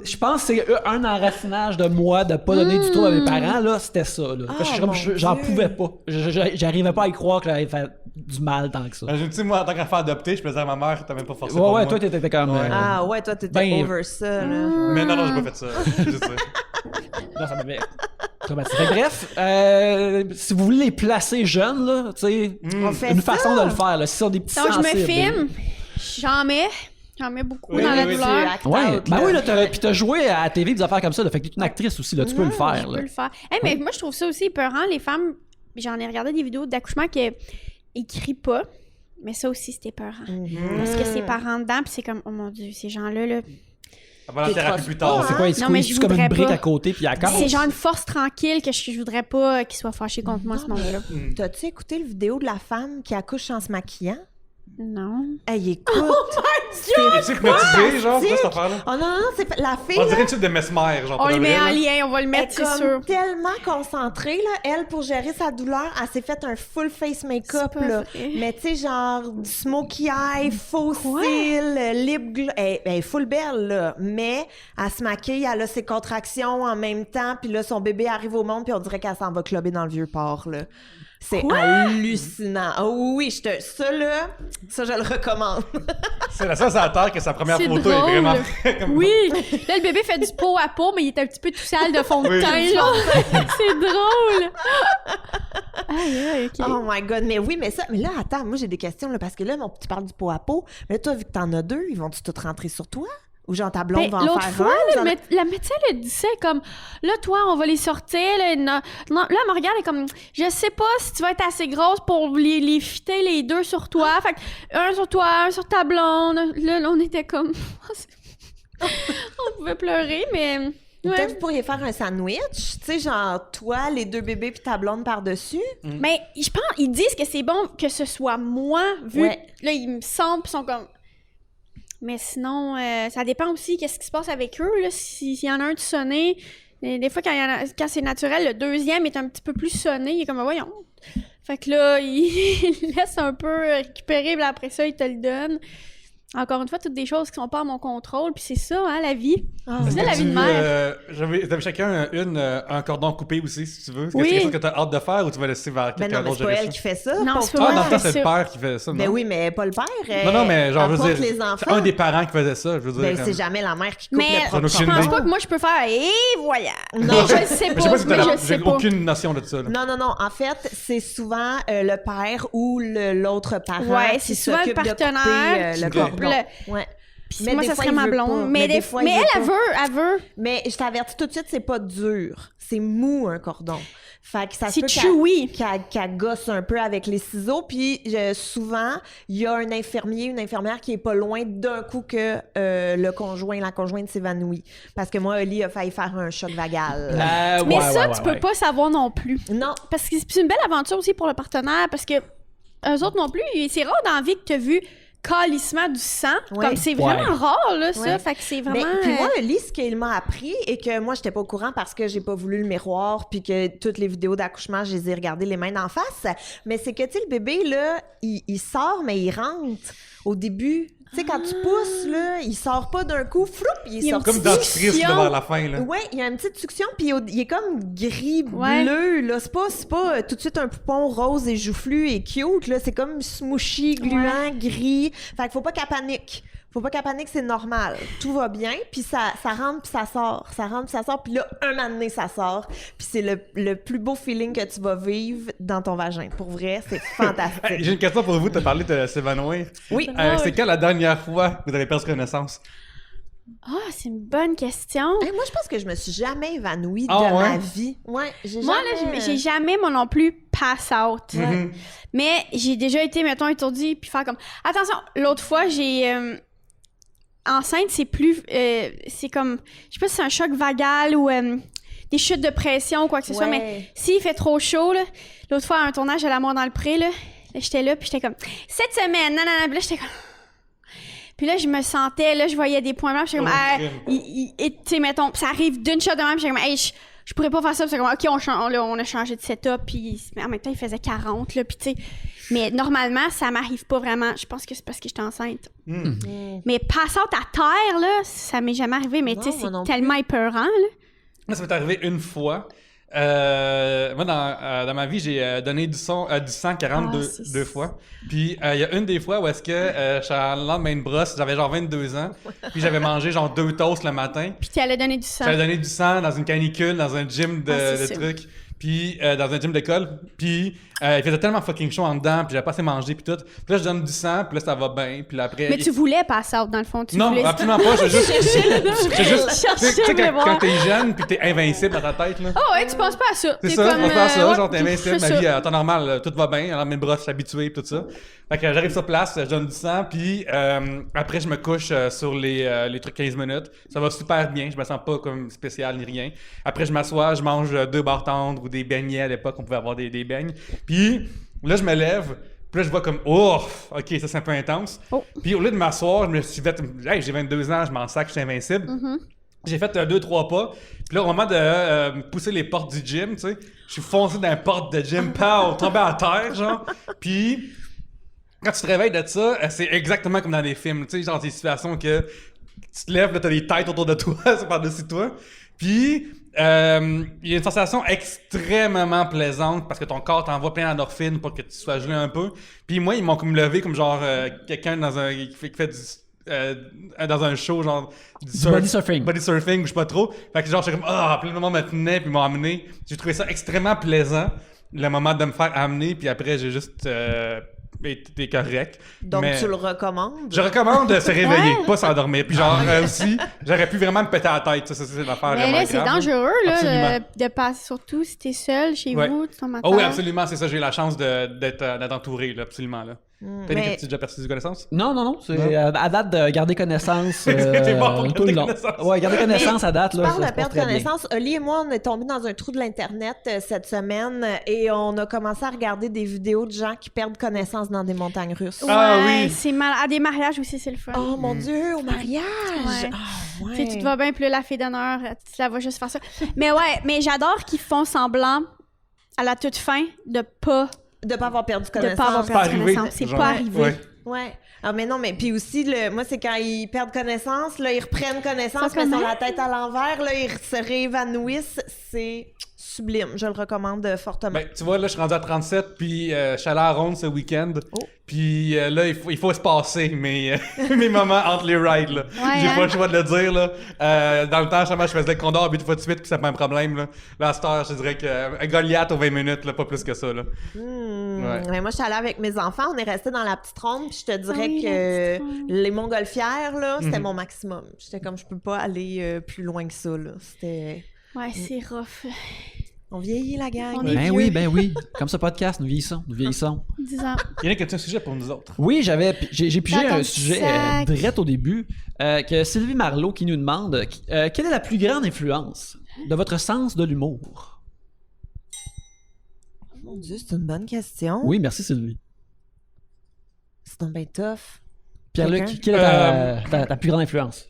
Je pense que c'est un enracinage de moi de pas donner du trouble à mes parents, là, c'était ça. Là. Ah, Parce que mon j'en Dieu. pouvais pas. J'arrivais pas à y croire que j'avais fait du mal tant que ça. Tu sais, moi, en tant qu'enfant adopté, je faisais à ma mère, t'as même pas forcé Ouais, pour ouais, moi. toi t'étais comme. Ouais. Ah ouais, toi, t'étais Ben, over ça, là. Mais non, j'ai pas fait ça. Je sais. Non, ça m'avait traumatisé. Fait que bref, si vous voulez les placer jeunes, là, tu sais, On fait une ça. façon de le faire, là, si sont des petits Donc, je me sensibles. filme, j'en mets beaucoup Oui, dans oui, la oui. douleur. Act Ouais, out, ben là. oui, là, puis t'as joué à la TV des affaires comme ça, là, fait que t'es une actrice aussi, là, tu peux le faire, Je là. peux le faire. Hey, mais moi, je trouve ça aussi épeurant, les femmes. J'en ai regardé des vidéos d'accouchement qui crient pas. Mais ça aussi, c'était épeurant. Parce que c'est parents dedans, puis c'est comme, oh mon Dieu, ces gens-là, là. Elle va en thérapie plus tard. pas, C'est quoi, ils Non, mais squeezent je comme une voudrais brique pas. à côté, puis à C'est genre une force tranquille que je voudrais pas qu'ils soient fâchés contre moi à ce moment-là. T'as-tu écouté le vidéo de la femme qui accouche en se maquillant? Non. Hey, écoute! Es-tu hypnotisé, genre, pour cette affaire-là? Oh non, non, c'est la fille, On là, dirait une type de mesmer, genre. On pour le de met vrai, en là. lien, on va le elle est mettre, c'est sûr. comme tellement concentrée, là. Elle, pour gérer sa douleur, elle s'est fait un full face make-up, C'est pas là. vrai. Mais tu sais, genre, du smokey eye, faux Quoi? cils, lip gloss. Elle est full belle, là. Mais elle se maquille, elle a ses contractions en même temps, puis là, son bébé arrive au monde, puis on dirait qu'elle s'en va clubber dans le vieux port, là. C'est hallucinant. Ah oui, ça, là, ça, je le recommande. C'est la seule sur la terre que sa première C'est photo drôle. est vraiment comme... Oui! Là, le bébé fait du pot à pot, mais il est un petit peu tout sale de fond de Oui. teint, genre. C'est drôle! Aïe, aïe, OK. Oh my God, mais oui, mais là, attends, moi j'ai des questions, là, parce que là, tu parles du pot à pot, mais là, toi, vu que t'en as deux, ils vont-tu tout rentrer sur toi? Ou genre ta blonde Ben, va en l'autre faire fois, un? là, la médecin le disait comme là, toi, on va les sortir. Là, non, là, elle me regarde et comme je sais pas si tu vas être assez grosse pour les fitter les deux sur toi. Fait que un sur toi, un sur ta blonde. Là, on était comme. On pouvait pleurer, mais. Peut-être Ouais. vous pourriez faire un sandwich, tu sais, genre toi, les deux bébés puis ta blonde par-dessus. Mais je pense, ils disent que c'est bon que ce soit moi, vu Ouais. là, ils me sentent, puis sont comme. Mais sinon, ça dépend aussi qu'est-ce qui se passe avec eux. Là, s'il y en a un de sonné, des fois, quand c'est naturel, le deuxième est un petit peu plus sonné. Il est comme, voyons. Fait que là, il laisse un peu récupérer, puis après ça, il te le donne. Encore une fois, toutes des choses qui sont pas à mon contrôle, puis c'est ça, hein, la vie. C'est ça, la vie de mère. T'avais chacun un cordon coupé aussi, si tu veux. Est-ce que Oui. c'est quelque chose que t'as hâte de faire ou tu vas laisser vers Ben quelqu'un non, mais d'autre c'est pas gérer elle ça? qui fait ça. Non, pauvre c'est pas Ah, toi. dans le temps, fait c'est le ça. père qui fait ça, non? Ben oui, mais pas le père. Non, mais genre, je veux emporte dire, les enfants. c'est un des parents qui faisait ça, je veux dire. Ben, c'est jamais la mère qui coupe Mais le J'en ai propre aucune je pense idée. pas que moi, je peux faire « Et voilà! » Non. Mais je le sais Mais pas, je sais pas si mais t'as je sais j'ai pas. aucune notion de ça. Là. Non, non, non. En fait, c'est souvent le père ou l'autre parent Ouais, qui c'est souvent le s'occupe de partenaire couper, le qui- cordon. Le- Ouais. Puis Mais moi, des ça fois, serait il ma veut blonde. pas. Mais, des fois, il mais veut elle pas. veut. Mais je t'avertis tout de suite, c'est pas dur. C'est mou, un cordon. Fait que ça se C'est peut chewy. qu'elle gosse un peu avec les ciseaux. Puis souvent, il y a un infirmier, une infirmière qui est pas loin d'un coup que la conjointe s'évanouit. Parce que moi, Oli a failli faire un choc vagal. Mais ça, tu peux pas savoir non plus. Non. Parce que c'est une belle aventure aussi pour le partenaire, parce que eux autres non plus, c'est rare dans la vie que tu as vu calissement du sang. Ouais. Comme c'est vraiment Ouais. rare, là, ça. Ouais. Fait que c'est Mais vraiment. puis moi, Oli, ce qu'il m'a appris et que moi, j'étais pas au courant parce que j'ai pas voulu le miroir puis que toutes les vidéos d'accouchement, je les ai regardées les mains d'en face. Mais c'est que, tu sais, le bébé, là, il sort, mais il rentre au début. Tu sais, quand tu pousses, là, il sort pas d'un coup, froup, il Il y a est une sorti. Comme dentifrice Succion. vers la fin. Là. Ouais, il y a une petite succion, puis il est comme gris-bleu, Ouais. là. C'est pas tout de suite un poupon rose et joufflu et cute, là. C'est comme smooshy, gluant, gris. Fait qu'il faut pas qu'elle panique. Faut pas qu'elle panique, c'est normal. Tout va bien, puis ça rentre, puis ça sort. Ça rentre, puis ça sort, puis là, un moment donné, ça sort. Puis c'est le plus beau feeling que tu vas vivre dans ton vagin. Pour vrai, c'est fantastique. Hey, j'ai une question pour vous, tu as parlé de s'évanouir. Oui. C'est quand la dernière fois que vous avez perdu connaissance? Ah, c'est une bonne question. Hey, moi, je pense que je me suis jamais évanouie Ah, de ouais? ma vie. Ouais, Moi, là, j'ai jamais, moi non plus, pass out. Mhm. Mais j'ai déjà été, mettons, étourdie, puis faire comme... Attention, l'autre fois, j'ai... enceinte, c'est plus... c'est comme... Je sais pas si c'est un choc vagal ou des chutes de pression ou quoi que ce soit, mais s'il fait trop chaud, là, l'autre fois, à un tournage à L'amour dans le pré, là j'étais là, puis j'étais comme... Cette semaine, non, puis là, j'étais comme... Puis là, je me sentais, là, je voyais des points blancs, puis j'étais comme... tu sais, mettons, ça arrive d'une shot de même, puis j'étais comme... Hey, je pourrais pas faire ça, puis c'est comme... OK, on a changé de setup, puis en même temps, il faisait 40, là, puis tu sais... Mais normalement, ça m'arrive pas vraiment. Je pense que c'est parce que j'étais enceinte. Mais passer à terre, là, ça m'est jamais arrivé. Mais tu sais, c'est tellement épeurant, là. Moi, ça m'est arrivé une fois. Moi, dans ma vie, j'ai donné du sang 42 fois. Puis, il y a une des fois où est-ce que je suis en lendemain de brosse, j'avais genre 22 ans, puis j'avais mangé genre 2 toasts le matin. Puis tu allais donner du sang. J'allais donner du sang dans une canicule, dans un gym de trucs. Puis dans un gym d'école, puis il faisait tellement fucking chaud en dedans, puis j'avais pas assez mangé, puis tout. Puis là, je donne du sang, puis là, ça va bien, puis là, après... Mais tu voulais passer out, dans le fond. Non, absolument pas, je juste... Tu sais, quand t'es jeune, puis t'es invincible dans ta tête, là. Oh ouais, tu penses pas à ça. C'est ça, je pense pas à ça, genre t'es invincible, ma vie, à temps normal, tout va bien, alors mes bras, je suis habitué, puis tout ça. Fait que j'arrive sur place, je donne du sang, puis après, je me couche sur les trucs 15 minutes. Ça va super bien, je me sens pas comme spécial ni rien. Après, je m'assois, je mange 2 barres tendres ou des beignets. À l'époque, on pouvait avoir des beignes. Puis là, je me lève, puis là, je vois comme, oh, OK, ça, c'est un peu intense. Oh. Puis au lieu de m'asseoir, je me suis fait, hey, j'ai 22 ans, je m'en sac, je suis invincible. J'ai fait 2-3 pas. Puis là, au moment de pousser les portes du gym, tu sais, je suis foncé dans la porte de gym, tombé à terre, genre. Puis quand tu te réveilles de ça, c'est exactement comme dans les films, tu sais, genre des situations que tu te lèves, là, t'as des têtes autour de toi, c'est par-dessus toi. Puis il y a une sensation extrêmement plaisante parce que ton corps t'envoie plein d'endorphines pour que tu sois gelé un peu. Puis moi, ils m'ont comme levé comme genre quelqu'un qui fait du... dans un show, genre... Du body surfing. Body surfing, ou je sais pas trop. Fait que genre, j'étais comme, plein de moments me tenaient, puis ils m'ont amené. J'ai trouvé ça extrêmement plaisant, le moment de me faire amener, puis après, j'ai juste... t'es correct. Donc, mais tu le recommandes? Je recommande de se réveiller, pas s'endormir. Puis genre, aussi, j'aurais pu vraiment me péter la tête. Ça, c'est l'affaire mais là, c'est grave, dangereux, là, de... de passer, surtout si t'es seul chez vous, tu tombes à terre. Oh oui, absolument, c'est ça. J'ai eu la chance d'être entouré, là, absolument, là. T'as déjà perçu du connaissance? Non. C'est à date de garder connaissance bon tout le long. Ouais, garder connaissance à date. Tu parles de perdre connaissance. Oli et moi, on est tombés dans un trou de l'Internet cette semaine et on a commencé à regarder des vidéos de gens qui perdent connaissance dans des montagnes russes. Ouais, ah oui! C'est à des mariages aussi, c'est le fun. Oh mon Dieu, au mariage! Ouais. Ah, ouais. Tu sais, tu te vas bien, puis là, la fille d'honneur, tu la vois juste faire ça. Mais ouais, mais j'adore qu'ils font semblant, à la toute fin, de pas avoir perdu connaissance. De pas avoir perdu connaissance. C'est pas arrivé. Ouais. Ah, mais non, mais puis aussi, moi, c'est quand ils perdent connaissance, là, ils reprennent connaissance, mais ils ont la tête à l'envers, là, ils se réévanouissent. C'est sublime. Je le recommande fortement. Ben, tu vois, là, je suis rendu à 37, puis je suis allé à Ronde ce week-end. Puis là, il faut se passer mes moments entre les rides, là. Ouais, J'ai pas le choix de le dire, là. Dans le temps, je faisais le condor 8 fois de suite, puis c'est pas un problème, là. Là, à cette heure, je dirais que Goliath aux 20 minutes, là, pas plus que ça, là. Mais moi, je suis allée avec mes enfants, on est resté dans la petite ronde, puis je te dirais que les montgolfières, là, c'était mon maximum. J'étais comme, je peux pas aller plus loin que ça, là. C'était... Ouais, c'est rough. On vieillit, la gang. Ben oui. Comme ce podcast, nous vieillissons. 10 ans. Il y en a qui ont un sujet pour nous autres. Oui, j'ai pigé un sujet direct au début, que Sylvie Marleau qui nous demande quelle est la plus grande influence de votre sens de l'humour? Mon Dieu, c'est une bonne question. Oui, merci Sylvie. C'est donc bien tough. Pierre-Luc, quelle est ta plus grande influence?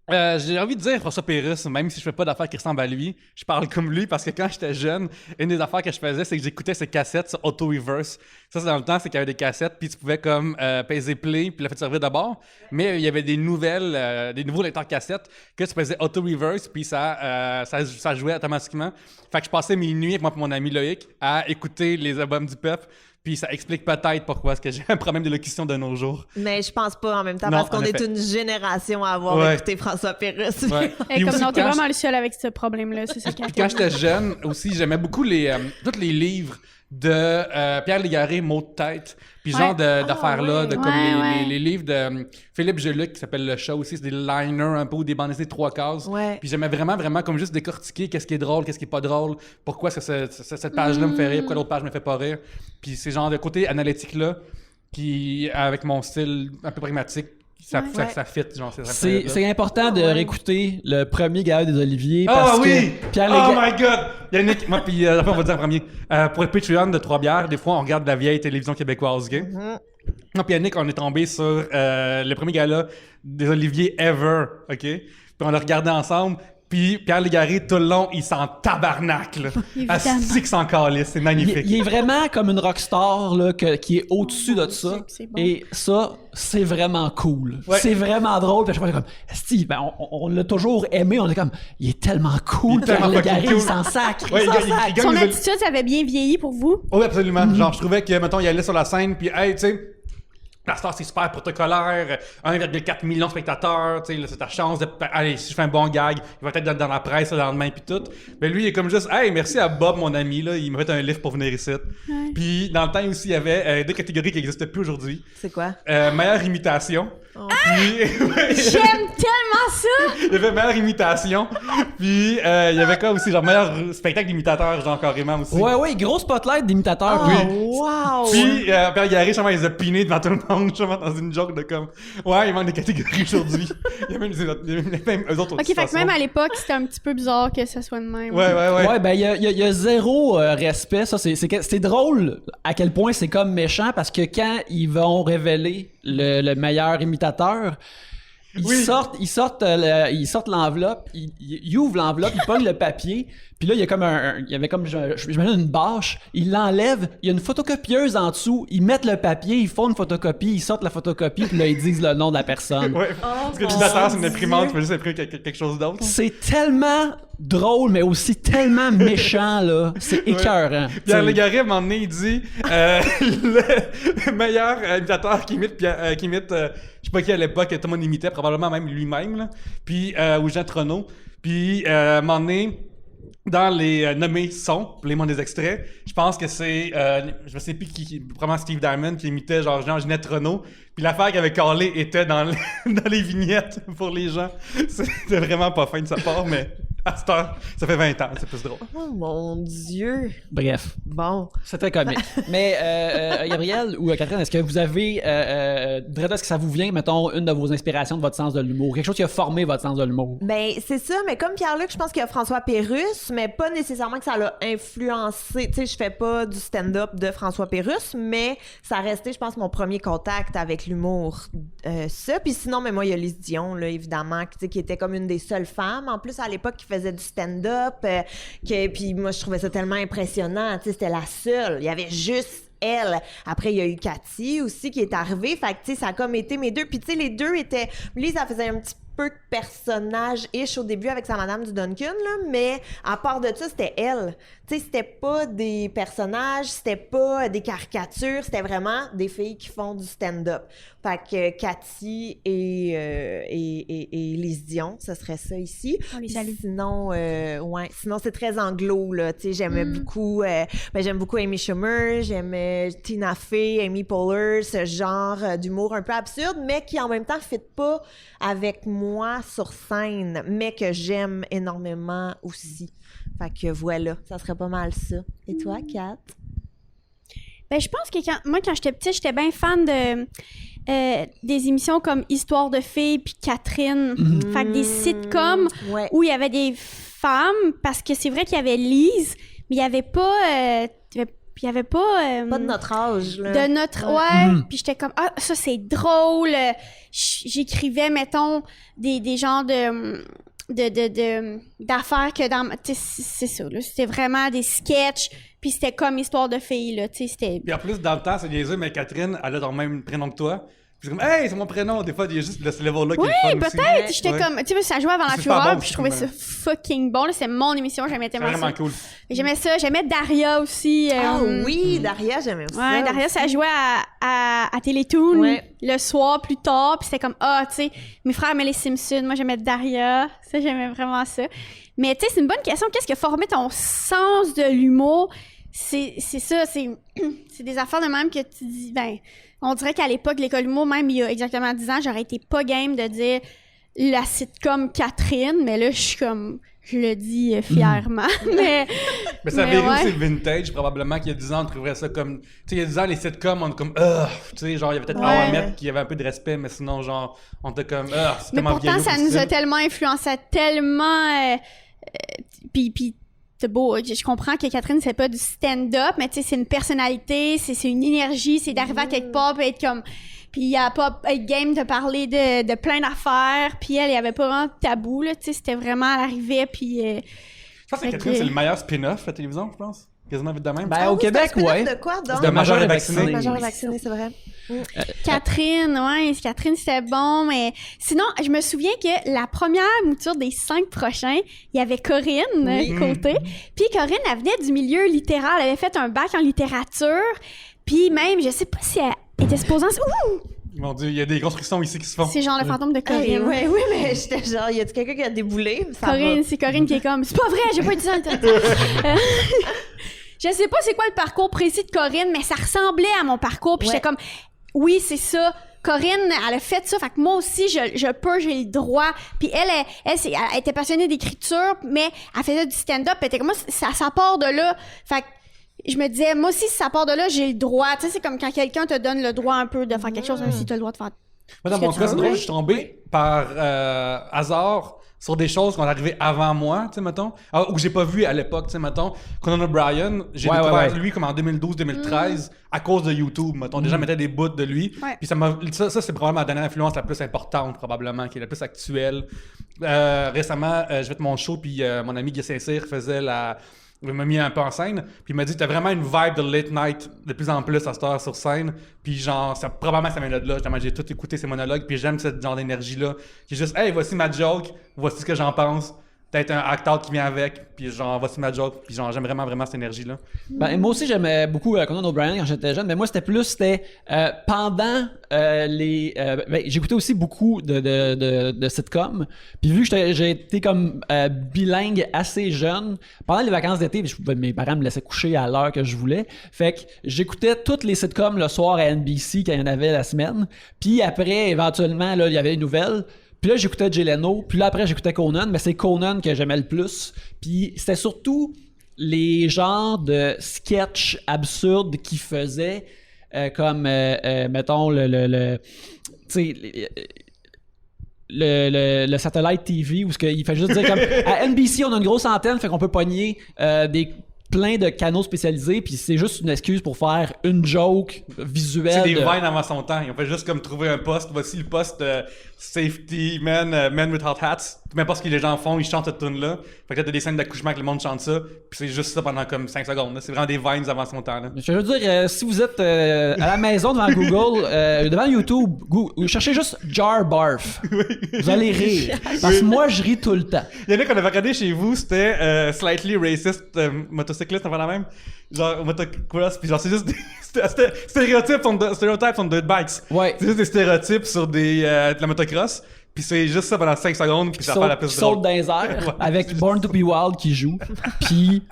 J'ai envie de dire François Pérusse, même si je fais pas d'affaires qui ressemblent à lui, je parle comme lui parce que quand j'étais jeune, une des affaires que je faisais, c'est que j'écoutais ses cassettes sur auto-reverse. Ça, c'est dans le temps, c'est qu'il y avait des cassettes, puis tu pouvais comme peser play, puis la faire servir d'abord. Mais il y avait des nouveaux lecteurs cassettes que tu faisais auto-reverse, puis ça jouait automatiquement. Fait que je passais mes nuits avec moi et mon ami Loïc à écouter les albums du peuple. Puis ça explique peut-être pourquoi est-ce que j'ai un problème d'élocution de nos jours. Mais je pense pas en même temps, non, parce qu'on est une génération à avoir écouté François Pérusse. Ouais. Et comme non, t'es vraiment le seul avec ce problème-là, c'est ça qui Puis quand j'étais jeune aussi, j'aimais beaucoup tous les livres de Pierre Légaré, Mots de tête, puis genre d'affaires-là, de comme les livres de Philippe Geluc qui s'appelle Le Chat aussi, c'est des liners un peu ou des bandes dessinées de 3 cases. Ouais. Puis j'aimais vraiment comme juste décortiquer qu'est-ce qui est drôle, qu'est-ce qui est pas drôle, pourquoi est-ce que cette page-là me fait rire, pourquoi l'autre page me fait pas rire. Puis ces genre de côté analytique-là, qui, avec mon style un peu pragmatique, ça fit, genre, c'est important de réécouter le premier Gaillard des Oliviers. Ah parce oui! Que Pierre Oh my god! Yannick, moi, puis après, on va dire en premier. Pour le Patreon de 3 bières, des fois, on regarde la vieille télévision québécoise, ok? Moi, puis Yannick, on est tombé sur le premier gala des Oliviers ever, ok? Puis on l'a regardé ensemble. Puis Pierre Légaré, tout le long, il s'en tabarnacle, là. Asti qu'il s'en calisse, c'est magnifique. Il est vraiment comme une rockstar là, qui est au-dessus de ça. C'est bon. Et ça, c'est vraiment cool. Ouais. C'est vraiment drôle. Puis à chaque fois, on est comme, Asti, on l'a toujours aimé. On est comme, il est tellement cool. Il est tellement Pierre Légaré, fucking il cool. s'en sacre. Ouais, il s'en il sacre. gagne Son les attitude, ça avait bien vieilli pour vous? Oui, absolument. Genre, je trouvais que, mettons, il allait sur la scène, puis, hey, tu sais, la star, c'est super protocolaire, 1,4 million de spectateurs, tu sais, là, c'est ta chance de. Allez, si je fais un bon gag, il va être dans la presse le lendemain, puis tout. Mais lui, il est comme juste, hey, merci à Bob, mon ami, là, il m'a fait un livre pour venir ici. Puis, dans le temps aussi, il y avait 2 catégories qui n'existent plus aujourd'hui. C'est quoi? Meilleure imitation. Puis, J'aime tellement ça! il y avait meilleure imitation. Puis, il y avait quoi aussi, genre, meilleur spectacle d'imitateur, genre, carrément aussi. Ouais, gros spotlight d'imitateur. Oh, wow! Puis, Pierre Légaré, justement, il les a pinés devant tout le monde, justement, dans une joke de comme, ouais, il manque des catégories aujourd'hui. Il y a même eux autres Ok, fait que même à l'époque, c'était un petit peu bizarre que ça soit de même. Ouais. Ouais, ben, il y a zéro respect. Ça, c'est drôle à quel point c'est comme méchant parce que quand ils vont révéler le meilleur imitateur, ils sortent l'enveloppe, ils ouvrent l'enveloppe, ils pognent le papier, puis là, il y avait comme, j'imagine une bâche, ils l'enlèvent, il y a une photocopieuse en dessous, ils mettent le papier, ils font une photocopie, ils sortent la photocopie, puis là, ils disent le nom de la personne. Ouais. Parce que l'imitateur, c'est une imprimante, tu peux juste imprimer quelque chose d'autre. C'est tellement drôle, mais aussi tellement méchant, là. C'est écœurant. Pierre T'sais. Légaré, à un moment donné, il dit le meilleur imitateur qui imite, je sais pas qui à l'époque, tout le monde imitait, probablement même lui-même, là. Puis, ou Jean Trono. Puis, à un moment donné, dans les nommés sons, pour les mots des extraits, je pense que c'est, je me sais plus qui, probablement Steve Diamond qui imitait genre Jean-Ginette Renault. Puis l'affaire qu'il avait calée était dans les vignettes pour les gens. C'était vraiment pas fin de sa part, mais à cette heure, ça fait 20 ans, c'est plus drôle. Oh mon Dieu! Bref, Bon. c'est très comique. Mais Gabrielle ou Catherine, est-ce que vous avez, est-ce que ça vous vient, mettons, une de vos inspirations de votre sens de l'humour? Quelque chose qui a formé votre sens de l'humour? Ben, c'est ça, mais comme Pierre-Luc, je pense qu'il y a François Pérusse, mais pas nécessairement que ça l'a influencé. Tu sais, je fais pas du stand-up de François Pérusse, mais ça a resté, je pense, mon premier contact avec l'humour. Ça. Puis sinon, mais moi, il y a Lise Dion, là, évidemment, qui était comme une des seules femmes, en plus, à l'époque, qui faisait du stand-up. Puis moi, je trouvais ça tellement impressionnant. Tu sais, c'était la seule. Il y avait juste elle. Après, il y a eu Cathy aussi qui est arrivée. Fait que, tu sais, ça a comme été mes deux. Puis, tu sais, les deux étaient... Lise, elle faisait un petit peu de personnage-ish au début avec sa Madame du Duncan, là, mais à part de ça, c'était elle. Tu sais, c'était pas des personnages, c'était pas des caricatures, c'était vraiment des filles qui font du stand-up. Fait que Cathy et Lise Dion, ce serait ça ici. On les Puis salue. sinon, sinon c'est très anglo, là. Tu sais, j'aimais beaucoup, j'aime beaucoup Amy Schumer, j'aimais Tina Fey, Amy Poehler, ce genre d'humour un peu absurde, mais qui en même temps ne fit pas avec moi sur scène, mais que j'aime énormément aussi. Fait que voilà, ça serait pas mal ça. Et toi, Kat? Ben, je pense que quand j'étais petite, j'étais bien fan de des émissions comme Histoire de filles puis Catherine. Fait que des sitcoms Ouais. où il y avait des femmes, parce que c'est vrai qu'il y avait Lise, mais il y avait pas... Pas de notre âge, là. de notre... Ouais. Puis j'étais comme, ah, ça, c'est drôle. J'écrivais, mettons, des genres d'affaires que dans... Tu sais, c'est ça, là. C'était vraiment des sketchs, puis c'était comme Histoire de filles, là. Tu sais, c'était... Puis en plus, dans le temps, c'est niaiseux, mais Catherine, elle a le même prénom que toi. Puis c'est comme, hey, c'est mon prénom. Des fois, il y a juste ce level-là qui est le fun aussi. Peut-être, j'étais Ouais. comme... Tu sais, ça jouait avant la C'est super fureur, bon, puis je trouvais ça comme, fucking bon, là. C'est mon émission, j'aimais C'est tellement vraiment ça. cool. J'aimais ça, j'aimais Daria aussi. Ah oui, Daria, j'aimais ça. Ouais, Daria, ça jouait à Télétoon Ouais. le soir plus tard, puis c'était comme, ah, tu sais, mes frères aimaient les Simpsons, moi j'aimais Daria, ça, j'aimais vraiment ça. Mais tu sais, c'est une bonne question, qu'est-ce qui a formé ton sens de l'humour? c'est ça, c'est des affaires de même que tu dis, ben, on dirait qu'à l'époque, l'école d'humour, même il y a exactement 10 ans, j'aurais été pas game de dire la sitcom Catherine, mais là, je suis comme, je le dis fièrement, mais ça vérifie ouais. c'est vintage, probablement qu'il y a 10 ans, on trouverait ça comme... Tu sais, il y a 10 ans, les sitcoms, on est comme... tu sais, genre, il y avait peut-être Ouais. How I Met qui avait un peu de respect, mais sinon, genre, on était comme... c'est Mais tellement pourtant, vieillot, ça nous a difficile. tellement influencé, tellement... Puis c'est beau, je comprends que Catherine, c'est pas du stand-up, mais tu sais, c'est une personnalité, c'est une énergie, c'est d'arriver à quelque part et être comme... Puis il y a pas être game de parler de plein d'affaires, puis elle, il y avait pas vraiment de tabou, là, tu sais, c'était vraiment à l'arrivée, puis... Je pense que Catherine, c'est le meilleur spin-off à la télévision, je pense. Quasiment vite de même. Ben, au Québec, c'est un spin-off ouais. de quoi, donc? de Major et Vacciné. Major et Vacciné, c'est vrai. Catherine, Catherine, c'était bon, mais sinon, je me souviens que la première mouture des 5 prochains, il y avait Corinne Oui. côté. Puis Corinne, elle venait du milieu littéral, elle avait fait un bac en littérature, puis même, je sais pas si elle était supposée... Ouh! Mon Dieu, il y a des constructions ici qui se font. C'est genre le fantôme de Corinne. Oui, mais j'étais genre, y a quelqu'un qui a déboulé? Ça Corinne, va. c'est Corinne qui est comme, c'est pas vrai, j'ai pas été dans le temps. Je sais pas c'est quoi le parcours précis de Corinne, mais ça ressemblait à mon parcours, puis Ouais. j'étais comme, oui, c'est ça. Corinne, elle a fait ça, fait que moi aussi, je peux, j'ai le droit. Puis elle était passionnée d'écriture, mais elle faisait du stand-up, elle était comme, moi, ça part de là. Fait que je me disais, moi aussi, si ça part de là, j'ai le droit. Tu sais, c'est comme quand quelqu'un te donne le droit un peu de faire quelque chose, même si tu as le droit de faire. Moi, dans ce que mon tu cas, veux. c'est drôle, je suis tombé par hasard sur des choses qui sont arrivées avant moi, tu sais, mettons, ou que j'ai pas vu à l'époque, tu sais, mettons. Conan O'Brien, j'ai Ouais, découvert ouais. lui comme en 2012-2013 à cause de YouTube, mettons. Déjà, mettais des bouts de lui. Ouais. Puis ça, c'est probablement la dernière influence la plus importante, probablement, qui est la plus actuelle. Récemment, je vais être mon show, puis mon ami Guy Saint-Cyr il m'a mis un peu en scène, puis il m'a dit t'as vraiment une vibe de late night de plus en plus à cette heure sur scène, puis genre probablement ça vient de là, justement, j'ai tout écouté ces monologues, puis j'aime ce genre d'énergie là, qui est juste hey voici ma joke, voici ce que j'en pense, peut-être un act-out qui vient avec, puis genre voici ma joke, puis genre j'aime vraiment cette énergie là. Ben, moi aussi, j'aimais beaucoup Conan O'Brien quand j'étais jeune, mais moi, c'était pendant j'écoutais aussi beaucoup de sitcoms. Puis vu que j'ai été comme bilingue assez jeune, pendant les vacances d'été, mes parents me laissaient coucher à l'heure que je voulais. Fait que j'écoutais toutes les sitcoms le soir à NBC quand il y en avait la semaine. Puis après, éventuellement, là, il y avait une nouvelle. Puis là, j'écoutais Jay Leno. Puis là, après, j'écoutais Conan. Mais c'est Conan que j'aimais le plus. Puis c'était surtout les genres de sketchs absurdes qu'il faisait, comme, mettons, le satellite TV, où il fait juste dire comme à NBC, on a une grosse antenne, fait qu'on peut pogner plein de canaux spécialisés, puis c'est juste une excuse pour faire une joke visuelle. C'est des vines avant son temps. Ils ont fait juste comme trouver un poste. Voici le poste Safety Men Without Hats. Peu importe ce que les gens font, ils chantent cette tune-là. Fait que là, t'as des scènes d'accouchement que le monde chante ça. Puis c'est juste ça pendant comme 5 secondes. Là. C'est vraiment des vines avant son temps. Là. Je veux dire, si vous êtes à la maison devant Google, devant YouTube, cherchez juste Jar Barf. Vous allez rire. Parce que moi, je ris tout le temps. Il y en a qu'on avait regardé chez vous, c'était Slightly Racist motocycliste, enfin la même. Genre motocross, puis genre c'est juste des stéréotypes on dirt bikes. Ouais. C'est juste des stéréotypes sur de la motocross. Puis c'est juste ça pendant 5 secondes, puis ça fait la Qui piste saute drôle. dans les airs Ouais, avec Born to be Wild qui joue. Puis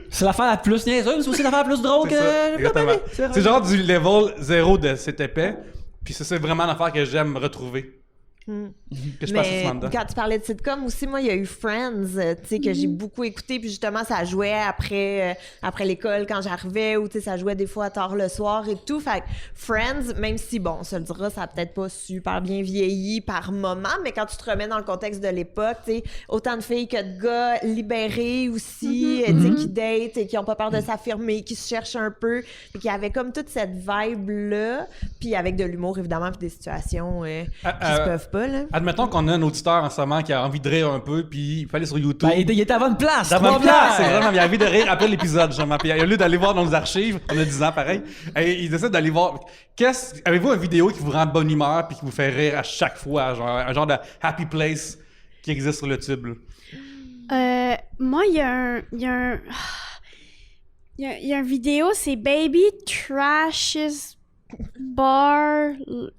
c'est l'affaire la plus niaiseuse, mais c'est aussi l'affaire la plus drôle C'est ça, que... exactement. C'est C'est genre du level 0 de cet épais. Puis c'est vraiment l'affaire que j'aime retrouver. Que je passe Mais souvent dedans. quand tu parlais de sitcom aussi, moi, il y a eu Friends, tu sais, que j'ai beaucoup écouté, puis justement, ça jouait après l'école quand j'arrivais, ou tu sais, ça jouait des fois tard le soir et tout. Fait que Friends, même si, bon, on se le dira, ça a peut-être pas super bien vieilli par moment, mais quand tu te remets dans le contexte de l'époque, tu sais, autant de filles que de gars libérés aussi, tu sais, qui datent et qui ont pas peur de s'affirmer, qui se cherchent un peu, et qui avaient comme toute cette vibe-là, puis avec de l'humour, évidemment, puis des situations qui se peuvent pas, là. Admettons qu'on a un auditeur en ce moment qui a envie de rire un peu, puis il peut aller sur YouTube. Ben, il était à bonne place. Ça va trois bien, bières. c'est vraiment, il a envie de rire après l'épisode, justement. Puis au lieu d'aller voir dans nos archives, on a 10 ans pareil, et il décide d'aller voir. Avez-vous une vidéo qui vous rend de bonne humeur puis qui vous fait rire à chaque fois, genre un genre de happy place qui existe sur le tube? Là? Moi, il y a un vidéo, c'est Baby Trash's Bar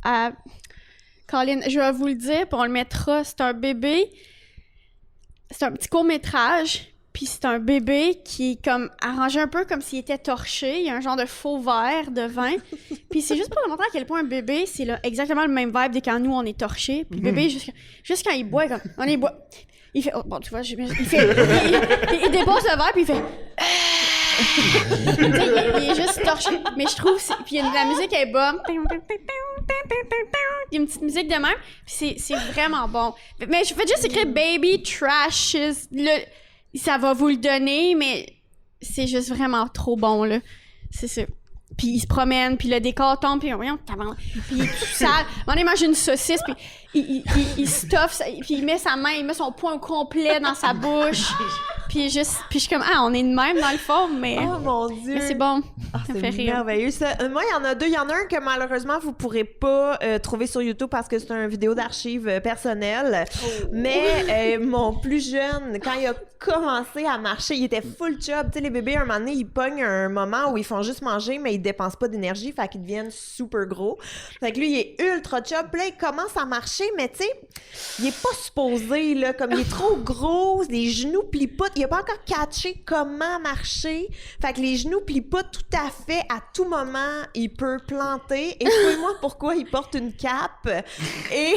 à... Colin, je vais vous le dire, puis on le mettra. C'est un bébé. C'est un petit court-métrage. Puis c'est un bébé qui est comme arrangé un peu comme s'il était torché. Il y a un genre de faux verre de vin. Puis c'est juste pour te montrer à quel point un bébé, c'est exactement le même vibe de quand nous, on est torché. Puis le bébé, juste quand il boit, comme, on est boit. Il fait, oh, bon, tu vois, il dépose le verre, puis il fait... il est juste torché. Mais je trouve... Puis la musique est bonne. Il y a une petite musique de même. Puis c'est vraiment bon. Mais je fais juste écrire « Baby Trashes ». Ça va vous le donner, mais c'est juste vraiment trop bon, là. C'est ça. Puis il se promène, puis le décor tombe, puis voyons, puis il est tout sale. On mange une saucisse, puis il stuffe, puis il met son poing au complet dans sa bouche. Puis je suis comme, on est de même dans le fond, mais... Oh mon Dieu! Mais c'est bon, ça me fait C'est rire. merveilleux, ça. Moi, il y en a deux. Il y en a un que malheureusement, vous pourrez pas trouver sur YouTube parce que c'est une vidéo d'archives personnelle. Mais mon plus jeune, quand il a commencé à marcher, il était full job. Tu sais, les bébés, un moment donné, ils pognent un moment où ils font juste manger, mais ils dépensent pas d'énergie, fait qu'ils deviennent super gros. Fait que lui, il est ultra job. Puis là, il commence à marcher, mais tu sais, il est pas supposé, là, comme il est trop gros, les genoux plient pas. Il a pas encore catché comment marcher. Fait que les genoux plient pas tout à fait. À tout moment, il peut planter. Expliquez-moi pourquoi il porte une cape. Et...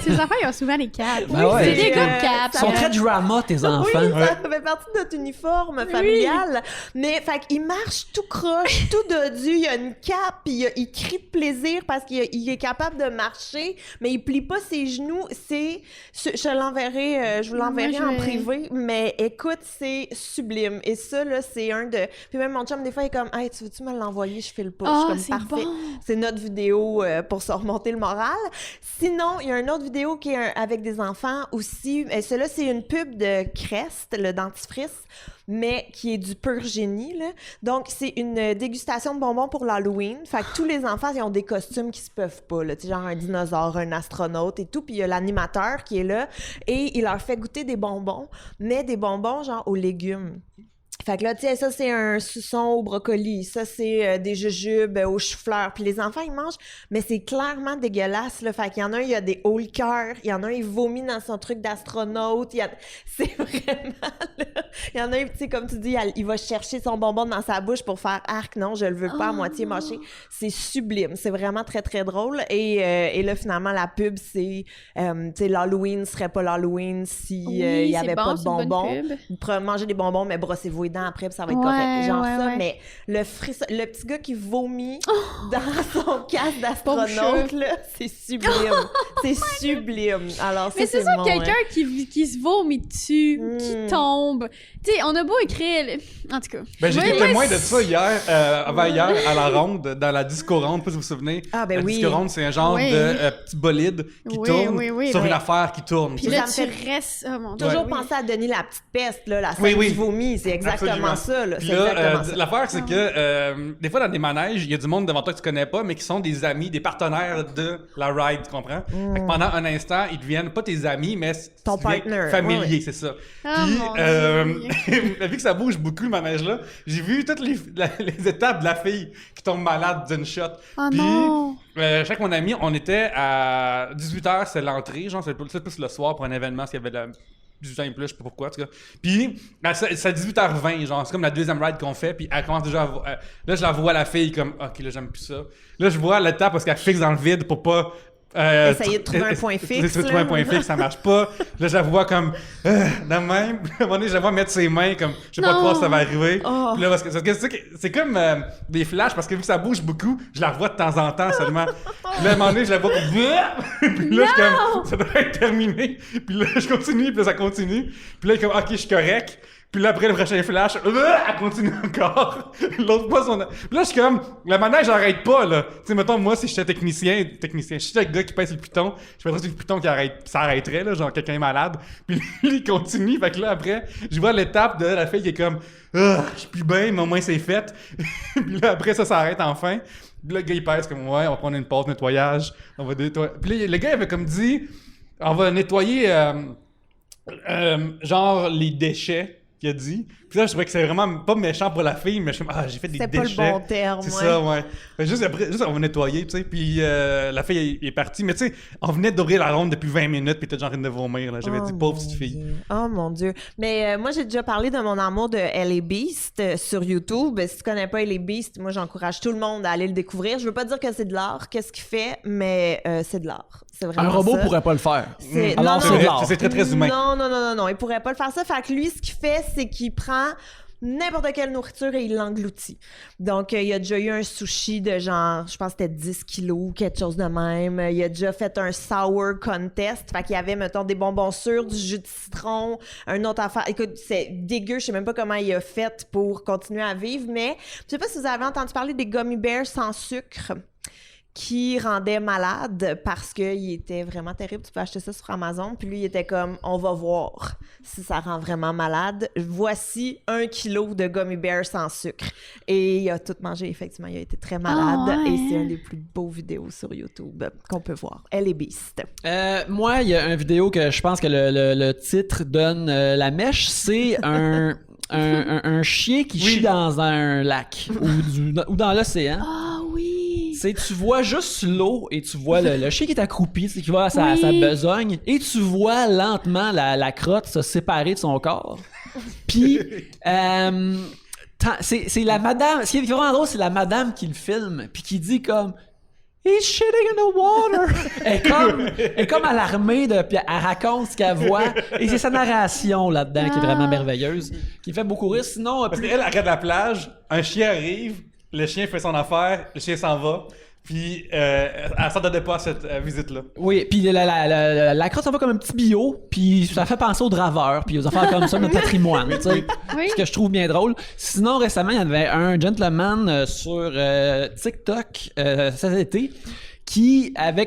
Ces enfants, ils ont souvent les capes. Ben ouais. C'est des gars de capes. Ils sont très drama, tes enfants. Oui, ça fait partie de notre uniforme familial. Mais fait qu'il marche tout croche, tout dodu. Il a une cape, puis il crie de plaisir parce qu'il est capable de marcher, mais il plie pas ses genoux. Je l'enverrai, je vous l'enverrai en privé. Mais écoute, c'est sublime. Et ça, là, c'est un de... Puis même mon chum, des fois, il est comme « Hey, tu veux-tu me l'envoyer? Je file pas. » Je suis comme « Parfait. Bon. » C'est notre vidéo pour se remonter le moral. Sinon, il y a une autre vidéo qui est avec des enfants aussi. Et celle-là, c'est une pub de Crest, le dentifrice, mais qui est du pur génie, là. Donc, c'est une dégustation de bonbons pour l'Halloween. Fait que tous les enfants, ils ont des costumes qui se peuvent pas, là. Tu sais, genre un dinosaure, un astronaute et tout. Puis il y a l'animateur qui est là et il leur fait goûter des bonbons, mais des bonbons genre aux légumes. Fait que là, tu sais, ça, c'est un suçon au brocoli. Ça, c'est des jujubes aux choux-fleurs. Puis les enfants, ils mangent, mais c'est clairement dégueulasse, là. Fait qu'il y en a un, il y a des hauts le cœur. Il y en a un, il vomit dans son truc d'astronaute. C'est vraiment, là... Il y en a un, tu sais, comme tu dis, il va chercher son bonbon dans sa bouche pour faire « Arc, non, je le veux pas à moitié mâché. » C'est sublime. C'est vraiment très, très drôle. Et là, finalement, la pub, c'est... tu sais, l'Halloween serait pas l'Halloween si il y avait pas de bonbons. Vous pourrez manger des bonbons, mais brossez-vous les dents après, puis ça va être correct. Genre ça, mais le petit gars qui vomit dans son casque d'astronaute, là, c'est sublime. C'est sublime. Alors, ça, mais c'est ça, mon, quelqu'un qui se vomit dessus, qui tombe. Tu sais, on a beau écrire... En tout cas. Ben, j'ai été témoin de ça hier, avant-hier, à la ronde, dans la disco ronde, je sais pas si vous vous souvenez. Ah, ben la oui. disco ronde, c'est un genre de petit bolide qui tourne sur une affaire qui tourne. Puis là, tu restes... Oh mon Dieu. Toujours penser à Denis la petite peste, là, la scène du vomi, c'est exactement ça, là. Puis là, l'affaire, c'est que des fois, dans des manèges, il y a du monde devant toi que tu connais pas, mais qui sont des amis, des partenaires de la ride, tu comprends? Fait que pendant un instant, ils deviennent pas tes amis, mais ton partner. Familier, c'est ça. Puis, vu que ça bouge beaucoup, le manège-là, j'ai vu toutes les étapes de la fille qui tombe malade d'une shot. Puis, chaque mon ami, on était à 18h, c'est l'entrée, genre, c'est plus le soir pour un événement, s'il y avait 18 ans et plus, je sais pas pourquoi, en tout cas. Puis, c'est à 18h20, genre, c'est comme la deuxième ride qu'on fait, puis elle commence déjà à... là, je la vois, la fille, comme, OK, là, j'aime plus ça. Là, je vois l'étape parce qu'elle fixe dans le vide pour pas... essayer de trouver un point fixe. Trouver un point fixe, ça marche pas. Là, je la vois comme, de même. À un moment donné, je la vois mettre ses mains comme, je sais pas quoi, ça va arriver. Puis là, parce que c'est comme des flashs, parce que vu que ça bouge beaucoup, je la revois de temps en temps seulement. Puis là, à un moment donné, je la vois comme, puis là, je suis comme, ça doit être terminé. Puis là, je continue, puis là, ça continue. Puis là, il est comme, OK, je suis correct. Puis là, après le prochain flash, elle continue encore. L'autre fois, Puis là, je suis comme, le manège j'arrête pas, là. Tu sais, mettons, moi, si j'étais technicien, je suis le gars qui pèse le piton, je mettrais sur le piton ça arrêterait, là, genre quelqu'un est malade. Puis lui, il continue. Fait que là, après, je vois l'étape de la fille qui est comme, je suis plus bien, mais au moins c'est fait. Puis là, après, ça s'arrête enfin. Puis là, le gars, il pèse comme, ouais, on va prendre une pause nettoyage. On va nettoyer. Puis là, le gars, il avait comme dit, on va nettoyer, genre, les déchets. Qu'il a dit. Puis là, je trouvais que c'est vraiment pas méchant pour la fille, mais je me j'ai fait des C'est déchets. pas le bon terme, C'est ouais. ça, ouais. Fait juste après, juste on va nettoyer, tu sais. Puis la fille est partie. Mais tu sais, on venait d'ouvrir la ronde depuis 20 minutes, puis t'es genre en train de vomir, là. J'avais dit, pauvre petite fille. Oh mon Dieu. Mais moi, j'ai déjà parlé de mon amour de Ellie Beast sur YouTube. Si tu connais pas Ellie Beast, moi, j'encourage tout le monde à aller le découvrir. Je veux pas dire que c'est de l'art, qu'est-ce qu'il fait, mais c'est de l'art. C'est vraiment Un robot ça. pourrait pas le faire. C'est- Alors, non, c'est non, de l'art. C'est très, très humain. Non, il pourrait pas le faire ça. Fait que lui, ce qu'il fait, c'est qu'il prend n'importe quelle nourriture et il l'engloutit. Donc, il a déjà eu un sushi de genre, je pense que c'était 10 kilos, quelque chose de même. Il a déjà fait un sour contest. Fait qu'il y avait, mettons, des bonbons sûrs, du jus de citron, un autre affaire. Écoute, c'est dégueu. Je sais même pas comment il a fait pour continuer à vivre, mais je sais pas si vous avez entendu parler des gummy bears sans sucre qui rendait malade parce qu'il était vraiment terrible. Tu peux acheter ça sur Amazon. Puis lui, il était comme, on va voir si ça rend vraiment malade. Voici 1 kilo de gummy bears sans sucre. Et il a tout mangé, effectivement. Il a été très malade. Ah ouais. Et c'est une des plus beaux vidéos sur YouTube qu'on peut voir. Elle est beast. Moi, il y a une vidéo que je pense que le titre donne la mèche. C'est un chien qui chie dans un lac ou dans l'océan. Ah oui! Tu vois juste l'eau et tu vois le chien qui est accroupi, qui va à sa besogne, et tu vois lentement la crotte se séparer de son corps. Puis, c'est la madame, ce qui est vraiment drôle, c'est la madame qui le filme, puis qui dit comme « He's shitting in the water! » Elle est comme alarmée, puis elle raconte ce qu'elle voit, et c'est sa narration là-dedans qui est vraiment merveilleuse, qui fait beaucoup rire. Sinon, Parce qu'elle arrête la plage, un chien arrive, le chien fait son affaire, le chien s'en va, puis elle s'attendait pas à cette visite-là. oui, puis la crotte, ça va comme un petit bio, puis ça fait penser aux draveurs, puis aux affaires comme ça, notre patrimoine, tu sais. Oui. Ce que je trouve bien drôle. Sinon, récemment, il y avait un gentleman sur TikTok cet été qui avait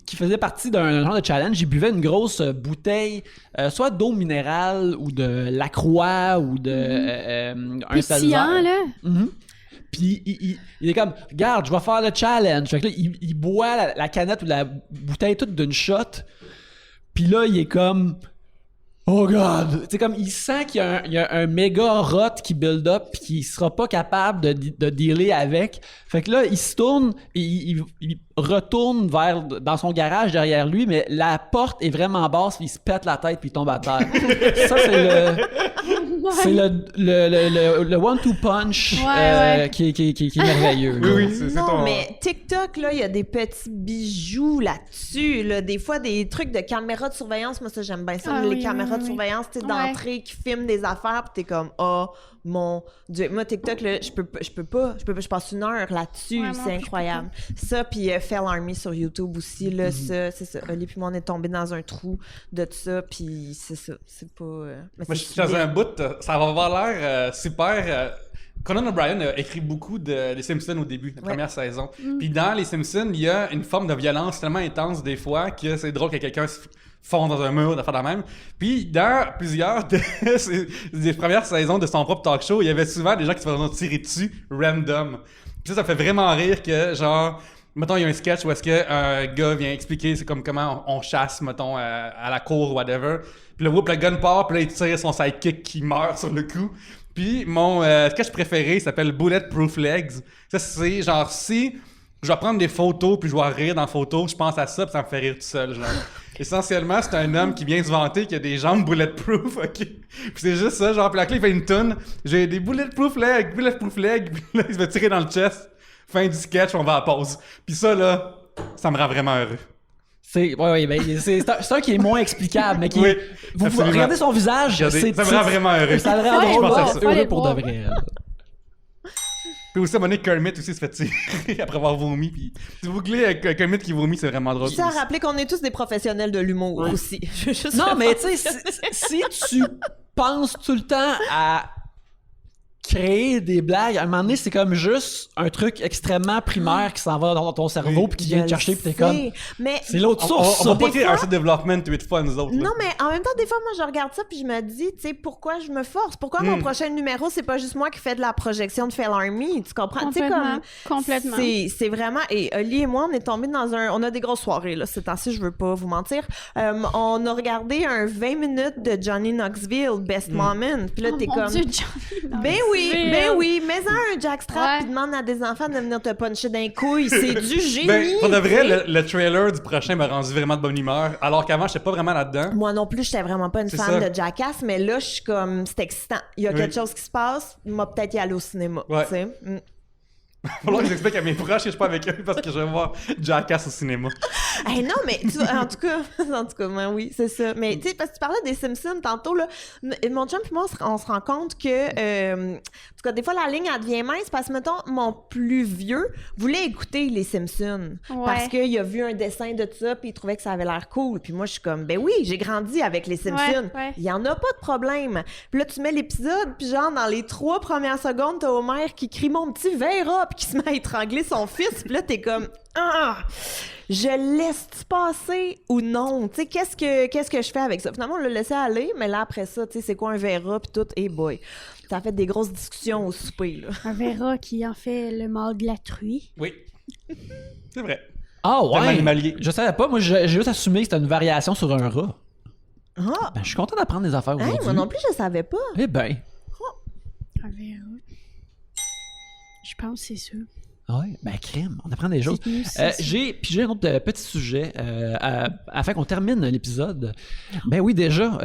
qui faisait partie d'un genre de challenge. Il buvait une grosse bouteille, soit d'eau minérale ou de Lacroix ou de un Pétillant, seltzer. là. Mhm. Puis il est comme, regarde, je vais faire le challenge. Fait que là, il boit la canette ou la bouteille toute d'une shot. Puis là, il est comme, oh God! C'est comme, il sent qu'il y a un méga rot qui build up puis qu'il sera pas capable de dealer avec. Fait que là, il se tourne et il retourne dans son garage derrière lui, mais la porte est vraiment basse puis il se pète la tête puis il tombe à terre. Ça, c'est le one-two punch qui est merveilleux. Oui, c'est Non, ton... mais TikTok, là, il y a des petits bijoux là-dessus. Là. Des fois, des trucs de caméra de surveillance. Moi, ça, j'aime bien ça. Ah les oui, caméras oui, de oui. surveillance, tu sais, Ouais. d'entrée qui filment des affaires, puis t'es comme, oh mon Dieu. Moi, TikTok, là, je passe 1 heure là-dessus. Ouais, moi, c'est je incroyable. Ça, puis Fell Army sur YouTube aussi, là, ça, c'est ça. Oli puis moi, on est tombé dans un trou de ça, puis c'est ça. C'est pas... mais Moi, je c'est suis dans sublime. un bout, ça va avoir l'air super... Conan O'Brien a écrit beaucoup de Les Simpsons au début, la première saison. Puis dans Les Simpsons, il y a une forme de violence tellement intense des fois que c'est drôle que quelqu'un se fonde dans un mur, de faire la même. Puis dans plusieurs des premières saisons de son propre talk show, il y avait souvent des gens qui se faisaient tirer dessus random. Puis ça fait vraiment rire que genre... Mettons, il y a un sketch où est-ce qu'un gars vient expliquer c'est comme comment on chasse, mettons, à la cour ou whatever. Puis là, whoop, le gun part, puis là, il tire son sidekick qui meurt sur le coup. Puis mon sketch préféré s'appelle Bulletproof Legs. Ça, c'est genre si je vais prendre des photos puis je vais rire dans la photo, je pense à ça puis ça me fait rire tout seul, genre. Essentiellement, c'est un homme qui vient se vanter qu'il a des jambes bulletproof, ok? Puis c'est juste ça, genre, puis là, il fait une toune. J'ai des bulletproof legs, puis là, il se fait tirer dans le chest. Fin du sketch, on va à pause. Puis ça, là, ça me rend vraiment heureux. C'est un qui est moins explicable, mais qui Oui, vous absolument. regardez son visage, Regardez, ça me rend vraiment heureux. Ça le rend Ouais, drôle, je pense à là, ça. heureux Allez pour voir. de vrai. Puis aussi, à un moment donné, Kermit aussi se fait tirer après avoir vomi. Puis si vous googlez Kermit qui vomit, c'est vraiment drôle. Je tiens à rappeler qu'on est tous des professionnels de l'humour aussi. Je veux juste Non, le mais tu sais, si tu penses tout le temps à créer des blagues. À un moment donné, c'est comme juste un truc extrêmement primaire qui s'en va dans ton cerveau puis qui vient te chercher puis t'es comme... Mais C'est l'autre source, On ça. va pas créer un set development to it fun, nous autres. là. non, mais en même temps, des fois, moi, je regarde ça puis je me dis, tu sais, pourquoi je me force? Pourquoi mon prochain numéro, c'est pas juste moi qui fais de la projection de Fail Army? Tu comprends? Tu sais, Complètement. C'est vraiment... Et Oli et moi, on est tombés dans un... On a des grosses soirées, là, ces temps-ci, je veux pas vous mentir. On a regardé un 20 minutes de Johnny Knoxville, Best Moment. Puis là, Oh t'es mon comme... Dieu, Johnny Ben oui, mets-en un jackstrap Ouais. puis demande à des enfants de venir te puncher d'un couille. C'est du génie! Ben, pour de vrai, tu sais. le trailer du prochain m'a rendu vraiment de bonne humeur, alors qu'avant, j'étais pas vraiment là-dedans. Moi non plus, j'étais vraiment pas une C'est fan ça. de Jackass, mais là, je suis comme... C'est excitant. Il y a quelque chose qui se passe, il m'a peut-être y aller au cinéma, Ouais. tu sais. Faut falloir que j'explique à mes proches que je suis pas avec eux parce que je vais voir Jackass au cinéma. Hey, non, mais en tout cas, ben oui, c'est ça. Mais tu sais, parce que tu parlais des Simpsons tantôt, là, mon chum et moi, on se rend compte que, en tout cas, des fois, la ligne, elle devient mince parce que, mettons, mon plus vieux voulait écouter les Simpsons parce qu'il a vu un dessin de ça puis il trouvait que ça avait l'air cool. Puis moi, je suis comme, ben oui, j'ai grandi avec les Simpsons. Ouais. Il y en a pas de problème. Puis là, tu mets l'épisode, puis genre, dans les 3 premières secondes, t'as Homer qui crie « Mon petit Vera », puis qui se met à étrangler son fils. Puis là, t'es comme « Ah! Je laisse-tu passer ou non? » Tu sais, qu'est-ce que je fais avec ça? Finalement, on l'a laissé aller, mais là, après ça, tu sais, c'est quoi un Vera, puis tout, hey boy. Ça a fait des grosses discussions au souper, là. Un Vera qui en fait le mâle de la truie. Oui. C'est vrai. Ah Tellement ouais? animalier. Je savais pas. Moi, j'ai juste assumé que c'était une variation sur un rat. Ah! Ben, je suis content d'apprendre des affaires Hey, aujourd'hui. moi non plus, je savais pas. Eh ben. Un Vera. Je pense que c'est ça. Ouais, ben crime, on apprend des choses. C'est mieux, c'est ça. J'ai un autre petit sujet afin qu'on termine l'épisode. Ben oui, déjà.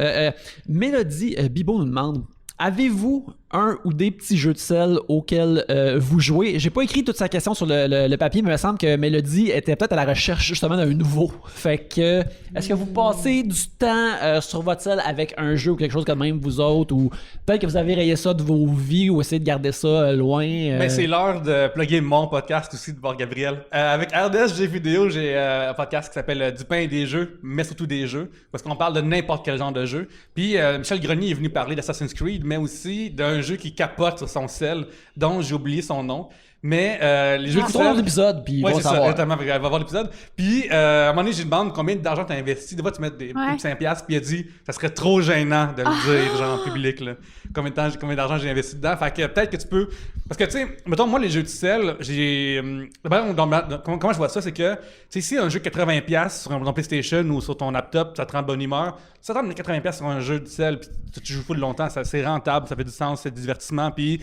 Mélodie Bibo nous demande: avez-vous un ou des petits jeux de sel auxquels vous jouez? J'ai pas écrit toute sa question sur le papier, mais il me semble que Mélodie était peut-être à la recherche justement d'un nouveau. Fait que, est-ce que vous passez du temps sur votre sel avec un jeu ou quelque chose comme même, vous autres, ou peut-être que vous avez rayé ça de vos vies ou essayé de garder ça loin? Ben, c'est l'heure de plugger mon podcast aussi de voir Gabriel. Avec RDS Jeux Vidéo, j'ai un podcast qui s'appelle Du pain et des jeux, mais surtout des jeux, parce qu'on parle de n'importe quel genre de jeu. Puis Michel Grenier est venu parler d'Assassin's Creed, mais aussi d'un jeu qui capote sur son sel, dont j'ai oublié son nom. Mais les jeux de Écoutons sel... l'épisode, puis ils Ouais, vont c'est ça, savoir. exactement. Elle va voir l'épisode. Puis, à un moment donné, j'ai demandé combien d'argent t'as investi. Des fois, tu mets des Ouais. 5$, puis il a dit, ça serait trop gênant de le dire, genre, en public, là. Combien d'argent j'ai investi dedans. Fait que peut-être que tu peux... Parce que, tu sais, mettons, moi, les jeux de sel, j'ai... Comment je vois ça, c'est que, tu sais, si un jeu 80$ sur ton PlayStation ou sur ton laptop, ça te rend de bonne humeur, ça te rend 80$ sur un jeu de sel, puis tu joues full longtemps, c'est rentable, ça fait du sens, c'est du divertissement, puis...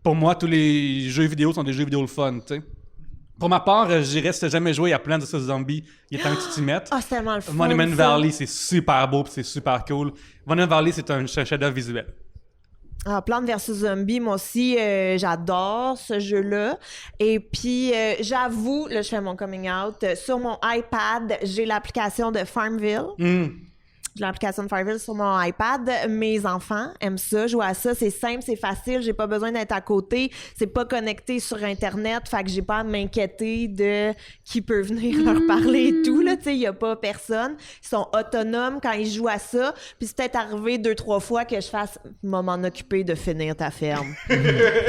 Pour moi, tous les jeux vidéo sont des jeux vidéo le fun, tu sais. Pour ma part, j'irais si t'as jamais joué à Plants vs Zombies, il est temps que tu t'y mettes. Ah, c'est tellement le fun. Monument ça. Valley, c'est super beau pis c'est super cool. Monument Valley, c'est un chef-d'œuvre visuel. Ah, Plants vs Zombies, moi aussi, j'adore ce jeu-là. Et puis, j'avoue, là, je fais mon coming out, sur mon iPad, j'ai l'application de Farmville. J'ai l'application de Farmville sur mon iPad. Mes enfants aiment ça, jouer à ça. C'est simple, c'est facile. J'ai pas besoin d'être à côté. C'est pas connecté sur Internet. Fait que j'ai pas à m'inquiéter de qui peut venir leur parler et tout. Là, tu sais, il y a pas personne. Ils sont autonomes quand ils jouent à ça. Puis c'est peut-être arrivé 2-3 fois que je fasse « m'en occuper de finir ta ferme ».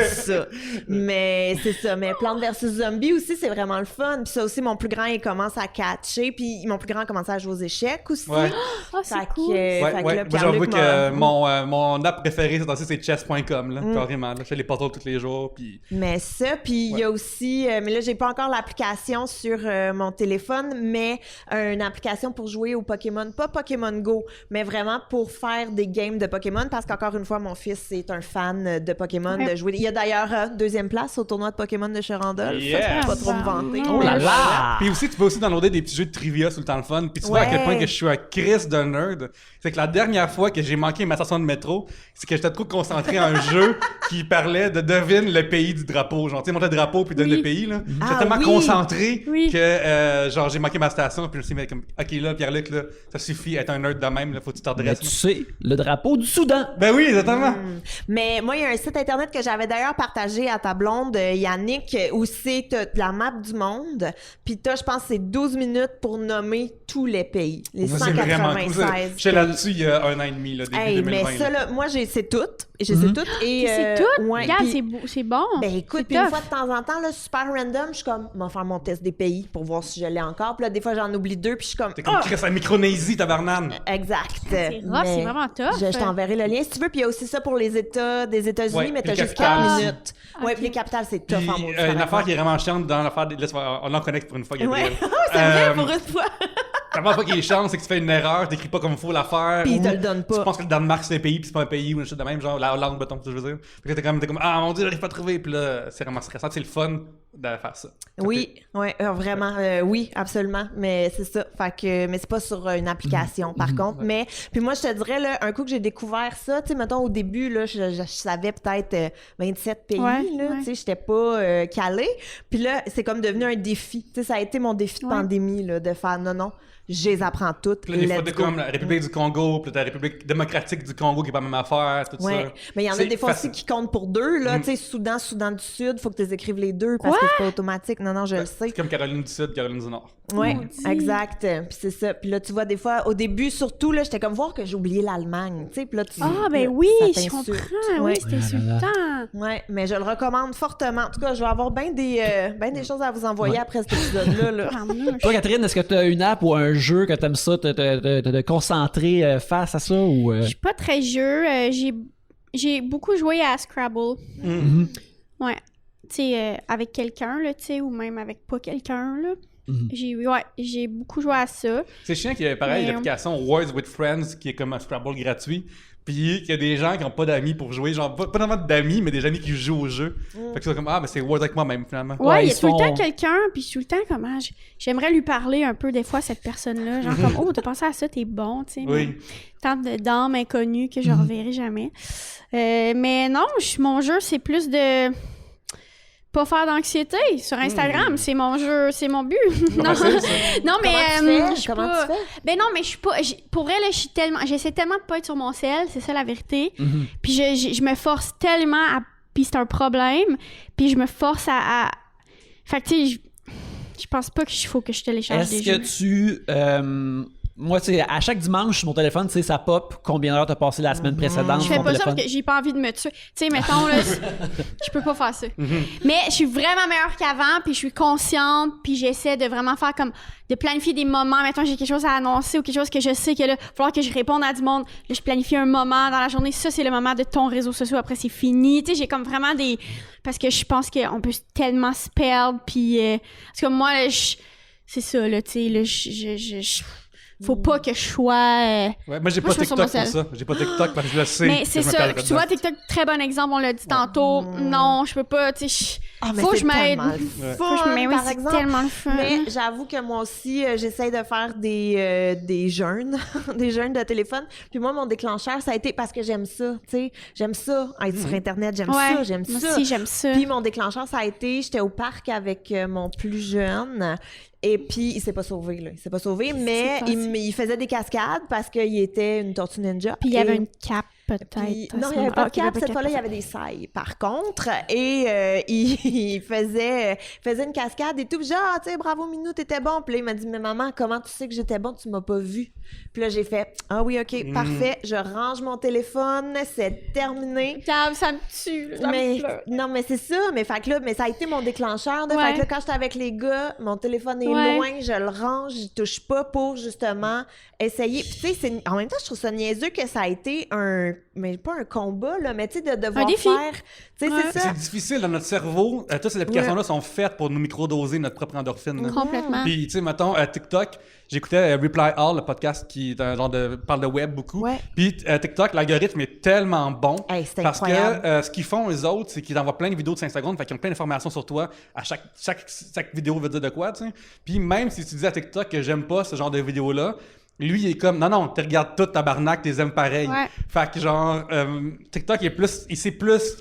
Ça. Mais c'est ça. Mais Plants vs Zombies aussi, c'est vraiment le fun. Puis ça aussi, mon plus grand, il commence à catcher. Puis mon plus grand a commencé à jouer aux échecs aussi. Ouais. Oh, c'est Fait que, cool. fait que là, Moi, j'avoue Pierre-Luc que m'a- mon app préférée, c'est chess.com, là, carrément. Là. Je fais les puzzles tous les jours, puis... Mais ça, puis il y a aussi... mais là, j'ai pas encore l'application sur mon téléphone, mais une application pour jouer au Pokémon. Pas Pokémon Go, mais vraiment pour faire des games de Pokémon, parce qu'encore une fois, mon fils est un fan de Pokémon, Ouais. de jouer. Il y a d'ailleurs deuxième place au tournoi de Pokémon de Cherandolph. Yes! Ça, je peux pas trop me vanter. Oh là là! Puis aussi, tu peux aussi downloader des petits jeux de trivia sur le temps le fun. Puis tu vois à quel point que je suis un Christ de nerd. C'est que la dernière fois que j'ai manqué ma station de métro, c'est que j'étais trop concentré à un jeu qui parlait de devine le pays du drapeau. Genre, tu sais, monter le drapeau puis donne Oui. le pays, là. J'étais Ah tellement oui! concentré Oui. que, genre, j'ai manqué ma station. Puis je me suis dit, mais comme, OK, là, Pierre-Luc, là, ça suffit, être un nerd de même, là, faut que tu Mais t'adresses. tu sais, le drapeau du Soudan. Ben oui, exactement. Mais moi, il y a un site internet que j'avais d'ailleurs partagé à ta blonde, Yannick, où c'est la map du monde. Puis je pense, c'est 12 minutes pour nommer tous les pays. Les Ça, c'est vraiment cool. 196. 13. J'étais là-dessus il y a 1 an et demi, là, début Hey, 2020. mais ça, là, moi, c'est tout. J'ai tout. Et, C'est tout? ouais, Regarde, puis- c'est bon. Ben écoute, C'est puis une tough. fois de temps en temps, là, super random, je suis comme, je vais faire mon test des pays pour voir si je l'ai encore. Puis là, des fois, j'en oublie 2, puis je suis comme, T'es comme Chris à Micronésie, tabarnane. exact. C'est rough, c'est Mais vraiment tough. Je t'enverrai le lien si tu veux. Puis il y a aussi ça pour les États des États-Unis, Ouais, mais puis t'as les juste capitales 4 aussi. minutes. Ouais, puis les capitales, c'est tough Puis, en mode. une affaire qui est vraiment chiante dans l'affaire des... on en connecte pour une fois, Gabriel. Ouais, c'est vrai, pour une fois. La première fois qu'il est chiant, c'est que tu fais une erreur, t'écris pas comme il faut la faire. Puis ils te ou le donnent Tu pas. penses que le Danemark c'est un pays, puis c'est pas un pays, ou une chose de même, genre la Hollande, mettons, je veux dire. Puis là, t'es comme, ah mon dieu, j'arrive pas à trouver. Puis là, c'est vraiment stressant, c'est le fun de faire ça. Oui, ouais, vraiment, oui, absolument. Mais c'est ça. Fait que, mais c'est pas sur une application, par contre. Mais, puis moi, je te dirais, là, un coup que j'ai découvert ça, tu sais, mettons, au début, là, je savais peut-être 27 pays, Ouais, là, ouais. tu sais, j'étais pas calée. Puis là, c'est comme devenu un défi. Tu sais, ça a été mon défi de Ouais. pandémie, là, de faire, non, je les apprends toutes. Puis là, des fois, let's t'as go. comme la République du Congo, puis t'as la République démocratique du Congo qui est pas la même affaire, tout Ouais, ça. mais il y en a C'est des fois facile. aussi qui comptent pour deux, là, tu sais, Soudan du Sud, faut que tu les écrives les deux parce que c'est pas automatique. Non, je le sais. C'est comme Caroline du Sud, Caroline du Nord. Ouais, Maudit. exact. Puis c'est ça. Puis là, tu vois, des fois, au début, surtout, là, j'étais comme voir que j'ai oublié l'Allemagne, tu sais. Puis là, tu Ah, ben là, oui, ça je t'insulte. comprends. Ouais. Oui, c'est insultant. Ouais, mais je le recommande fortement. En tout cas, je vais avoir bien des choses à vous envoyer après cet épisode-là. Là. Tabarnouche. Toi, Catherine, est-ce que tu as une app ou un jeu que tu aimes ça, te concentrer face à ça? Ou, Je suis pas très jeu. J'ai beaucoup joué à Scrabble. Mhm. Ouais. Tu sais, avec quelqu'un, là, tu sais, ou même avec pas quelqu'un, là. Mhm. J'ai beaucoup joué à ça. C'est chiant qu'il y ait pareil Mais, l'application Words with Friends qui est comme un Scrabble gratuit. Puis qu'il y a des gens qui n'ont pas d'amis pour jouer, genre pas vraiment d'amis, mais des amis qui jouent au jeu. Fait que c'est comme, ah, ben c'est Words avec moi-même finalement. Ouais, il y ils a tout le sont- temps quelqu'un, puis je suis tout le temps comme, j'aimerais lui parler un peu des fois à cette personne-là. Genre comme, oh, t'as pensé à ça, t'es bon, tu sais. Oui. mais Tant d'âmes inconnues que je reverrai jamais. Mais non, mon jeu, c'est plus de pas faire d'anxiété sur Instagram. C'est mon jeu, c'est mon but. non, facile, ça. non, mais Comment tu je fais? suis Comment pas- tu fais? Ben non, mais je suis pas. Pour vrai, là, j'essaie tellement de pas être sur mon cell, c'est ça la vérité. Mhm. Puis je me force tellement à. Puis c'est un problème. Puis je me force à. Fait que tu sais, je pense pas qu'il faut que je télécharge des Est-ce jeux. que tu. Moi, tu sais, à chaque dimanche, sur mon téléphone, tu sais, ça pop combien d'heures t'as passé la semaine précédente Je sur fais mon pas ça téléphone. parce que j'ai pas envie de me tuer. Tu sais, mettons, là, je peux pas faire ça. Mais je suis vraiment meilleure qu'avant, puis je suis consciente, puis j'essaie de vraiment faire comme, de planifier des moments. Mettons, j'ai quelque chose à annoncer ou quelque chose que je sais que là, il va falloir que je réponde à du monde. Là, je planifie un moment dans la journée. Ça, c'est le moment de ton réseau social. Après, c'est fini. Tu sais, j'ai comme vraiment des... Parce que je pense qu'on peut tellement se perdre, puis... Parce que moi, là, c'est ça, là, tu sais, là, faut pas que je sois... Ouais, moi j'ai Moi, pas je fais sur TikTok mon pour sel. ça. J'ai pas TikTok parce que je le sais. Mais que c'est je me ça. perdrais Tu vois, dedans. TikTok, très bon exemple, on l'a dit tantôt. Non, je peux pas, tu sais, Ah, mais faut que c'est je m'aide. tellement le Ouais. fun, Mais oui, par c'est exemple. tellement le fun. Mais j'avoue que moi aussi, j'essaye de faire des jeûnes, des jeûnes de téléphone. Puis moi, mon déclencheur, ça a été parce que j'aime ça, tu sais. J'aime ça, être sur Internet, j'aime Ouais, ça, j'aime moi ça. aussi, j'aime ça. Puis mon déclencheur, ça a été, j'étais au parc avec mon plus jeune. Et puis, il s'est pas sauvé, là. Il s'est pas sauvé, mais passé? il faisait des cascades parce qu'il était une tortue ninja. Puis il y avait Et- une cape, peut-être. puis- à non, ce il n'y avait moment- pas Ah, de ok, il y avait cap. pas de Cette cap, fois-là, il y avait des sailles, par contre. Et il faisait une cascade et tout. Puis genre, ah, tu sais, bravo, Minou, t'étais bon. Puis là, il m'a dit, mais maman, comment tu sais que j'étais bon? Tu m'as pas vu. Puis là, j'ai fait, ah oui, OK, parfait. Je range mon téléphone. C'est terminé. Gab, ça me tue. là, ça me Mais, pleure. non, mais c'est ça. Mais, fait que là, mais ça a été mon déclencheur. Ouais. Fait que là, quand j'étais avec les gars, mon téléphone est Ouais. loin, je le range, je touche pas pour justement essayer. Puis tu sais, en même temps, je trouve ça niaiseux que ça a été mais pas un combat, là, mais tu sais, de devoir défi. faire. Tu sais, Ouais. c'est ça. C'est difficile dans notre cerveau. Toutes ces applications-là sont faites pour nous microdoser notre propre endorphine. là. Complètement. Puis, tu sais, mettons, TikTok, j'écoutais Reply All, le podcast qui est un genre parle de web beaucoup. Ouais. Puis, TikTok, l'algorithme est tellement bon. Hey, c'est parce incroyable. que ce qu'ils font, eux autres, c'est qu'ils envoient plein de vidéos de 5 secondes, fait qu'ils ont plein d'informations sur toi. À chaque vidéo veut dire de quoi, tu sais. Puis, même si tu dis à TikTok que j'aime pas ce genre de vidéo-là, lui, il est comme, non, tu regardes tout, tabarnak, tu les aimes pareil. Ouais. Fait que, genre, TikTok, il sait plus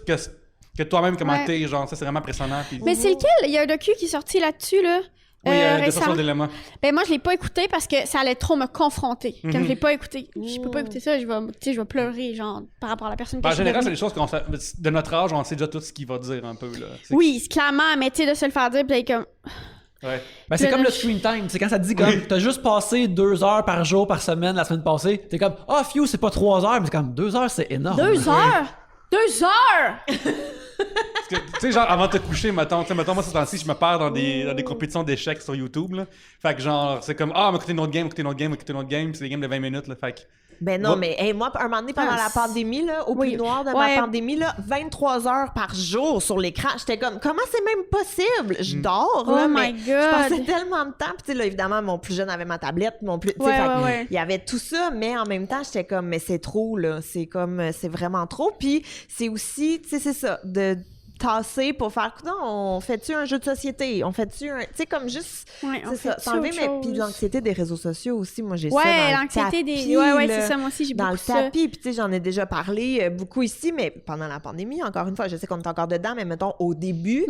que toi-même comment Ouais. t'es, genre, ça, c'est vraiment impressionnant. Puis... Mais c'est lequel? Il y a un docu qui est sorti là-dessus, là. Oui, de récemment. social d'éléments. Ben moi, je l'ai pas écouté parce que ça allait trop me confronter. Comme je l'ai pas écouté, je peux pas écouter ça, je vais pleurer, genre, par rapport à la personne que En je suis général, c'est devenue. des choses qu'on sait, de notre âge, on sait déjà tout ce qu'il va dire un peu, là. Oui, c'est clairement, mais tu sais, de se le faire dire, puis d'être comme... Ouais. Ben, c'est Puis comme là, le screen time. C'est quand ça te dit comme t'as juste passé 2 heures par jour par semaine la semaine passée. T'es comme phew, c'est pas 3 heures, mais c'est comme 2 heures, c'est énorme. 2 heures? 2 heures! Parce que, tu sais, genre, avant de te coucher, mettons, moi, ce temps-ci, je me perds dans des compétitions d'échecs sur YouTube, là. Fait que, genre, c'est comme, m'écouter une autre game, puis c'est des games de 20 minutes, là. Fait que. Ben non, mais hey, moi, un moment donné, pendant la pandémie, là, au plus noir de ma pandémie, là, 23 heures par jour sur l'écran, j'étais comme, comment c'est même possible? Je dors, là, mais je passais tellement de temps. Puis, tu sais, là, évidemment, mon plus jeune avait ma tablette, mon plus... il y avait tout ça, mais en même temps, j'étais comme, mais c'est trop, là. C'est comme, c'est vraiment trop. Puis, c'est aussi, tu sais, c'est ça, de tasser pour faire non, on fait-tu un jeu de société, on fait-tu un, tu sais, comme juste c'est ça, s'enlever, mais puis l'anxiété des réseaux sociaux aussi, moi j'ai ça dans l'anxiété des c'est ça, moi aussi j'ai dans beaucoup le tapis, puis tu sais, j'en ai déjà parlé beaucoup ici, mais pendant la pandémie, encore une fois, je sais qu'on est encore dedans, mais mettons au début,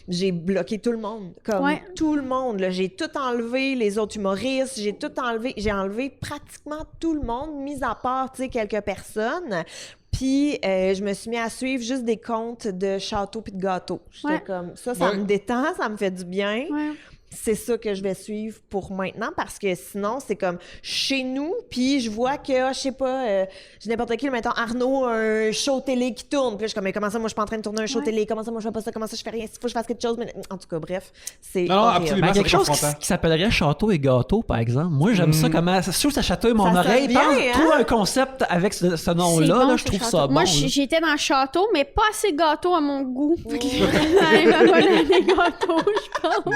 j'ai bloqué tout le monde, comme tout le monde, là, j'ai tout enlevé, les autres humoristes, j'ai enlevé pratiquement tout le monde, mis à part, tu sais, quelques personnes. Puis, je me suis mis à suivre juste des comptes de châteaux puis de gâteaux. J'étais comme, ça me détend, ça me fait du bien. Ouais. C'est ça que je vais suivre pour maintenant parce que sinon, c'est comme chez nous, puis je vois que, je sais pas, j'ai n'importe qui, mettons Arnaud, un show télé qui tourne. Puis là, je suis comme, mais comment ça, moi, je suis pas en train de tourner un show télé? Comment ça, moi, je fais pas ça? Comment ça, je fais rien? S'il faut que je fasse quelque chose? Mais en tout cas, bref, c'est. Non, absolument. Mais quelque chose qui s'appellerait château et gâteau, par exemple. Moi, j'aime ça comment. Je trouve que ça chatouille mon oreille. Trouve un concept avec ce nom-là, bon, là, je trouve ça bon. Moi, j'étais dans le château, mais pas assez gâteau à mon goût. Fait que il m'a volé des gâteaux, je pense.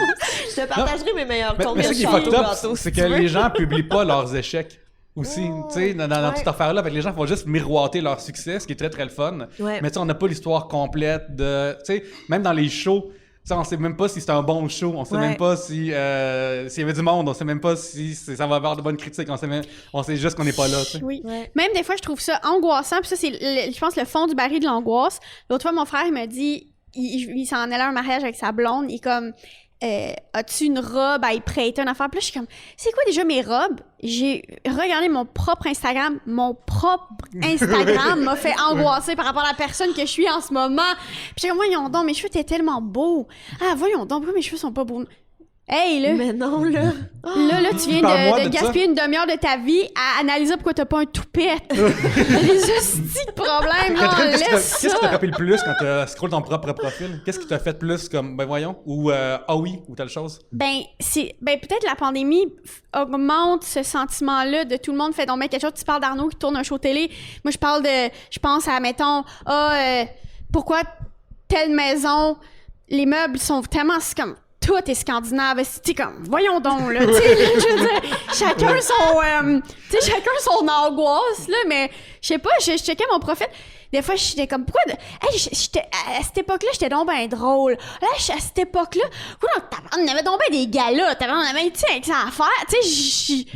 Je te partagerai mes meilleurs comptes. Mais ce qui est fucked up, c'est que les gens publient pas leurs échecs aussi. Tu sais, dans toute affaire-là, les gens font juste miroiter leur succès, ce qui est très, très le fun. Ouais. Mais tu sais, on n'a pas l'histoire complète de... Tu sais, même dans les shows, on sait même pas si c'est un bon show, on sait même pas si s'il y avait du monde, on sait même pas si ça va avoir de bonnes critiques, on sait juste qu'on n'est pas là. Tu sais. Oui. Ouais. Même des fois, je trouve ça angoissant, puis ça, c'est, je pense, le fond du baril de l'angoisse. L'autre fois, mon frère, il m'a dit, il s'en allait à un mariage avec sa blonde, il est comme... as-tu une robe à y prêter, une affaire? Puis là, je suis comme, c'est quoi déjà mes robes? J'ai regardé mon propre Instagram. Mon propre Instagram m'a fait angoisser par rapport à la personne que je suis en ce moment. Puis j'ai comme, voyons donc, mes cheveux étaient tellement beaux. Ah, voyons donc, pourquoi mes cheveux sont pas beaux? Hey, là! Mais non, là! Là, tu viens de gaspiller une demi-heure de ta vie à analyser pourquoi t'as pas un toupette. Les hosties de problème, là, Qu'est-ce qui t'a copié le plus quand t'as scrollé ton propre profil? Qu'est-ce qui t'a fait plus comme, ben voyons, ou oui, ou telle chose? Ben, peut-être la pandémie augmente ce sentiment-là de tout le monde fait donc quelque chose. Tu parles d'Arnaud qui tourne un show télé. Moi, je pense à, mettons, pourquoi telle maison, les meubles sont tellement comme... Tout est scandinave, c'est comme, voyons donc, là, tu sais, je veux dire, chacun son angoisse, là, mais je sais pas, je checkais mon profil, des fois, j'étais comme, pourquoi, à cette époque-là, j'étais donc ben drôle, là, à cette époque-là, on avait donc ben des galas, on avait, tu sais, avec ça à faire, tu sais,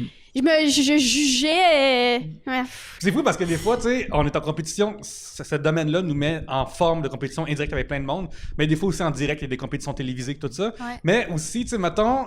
je jugeais. C'est fou parce que des fois, tu sais, on est en compétition. Ce domaine-là nous met en forme de compétition indirecte avec plein de monde. Mais des fois aussi en direct, il y a des compétitions télévisées, tout ça. Ouais. Mais aussi, tu sais, mettons,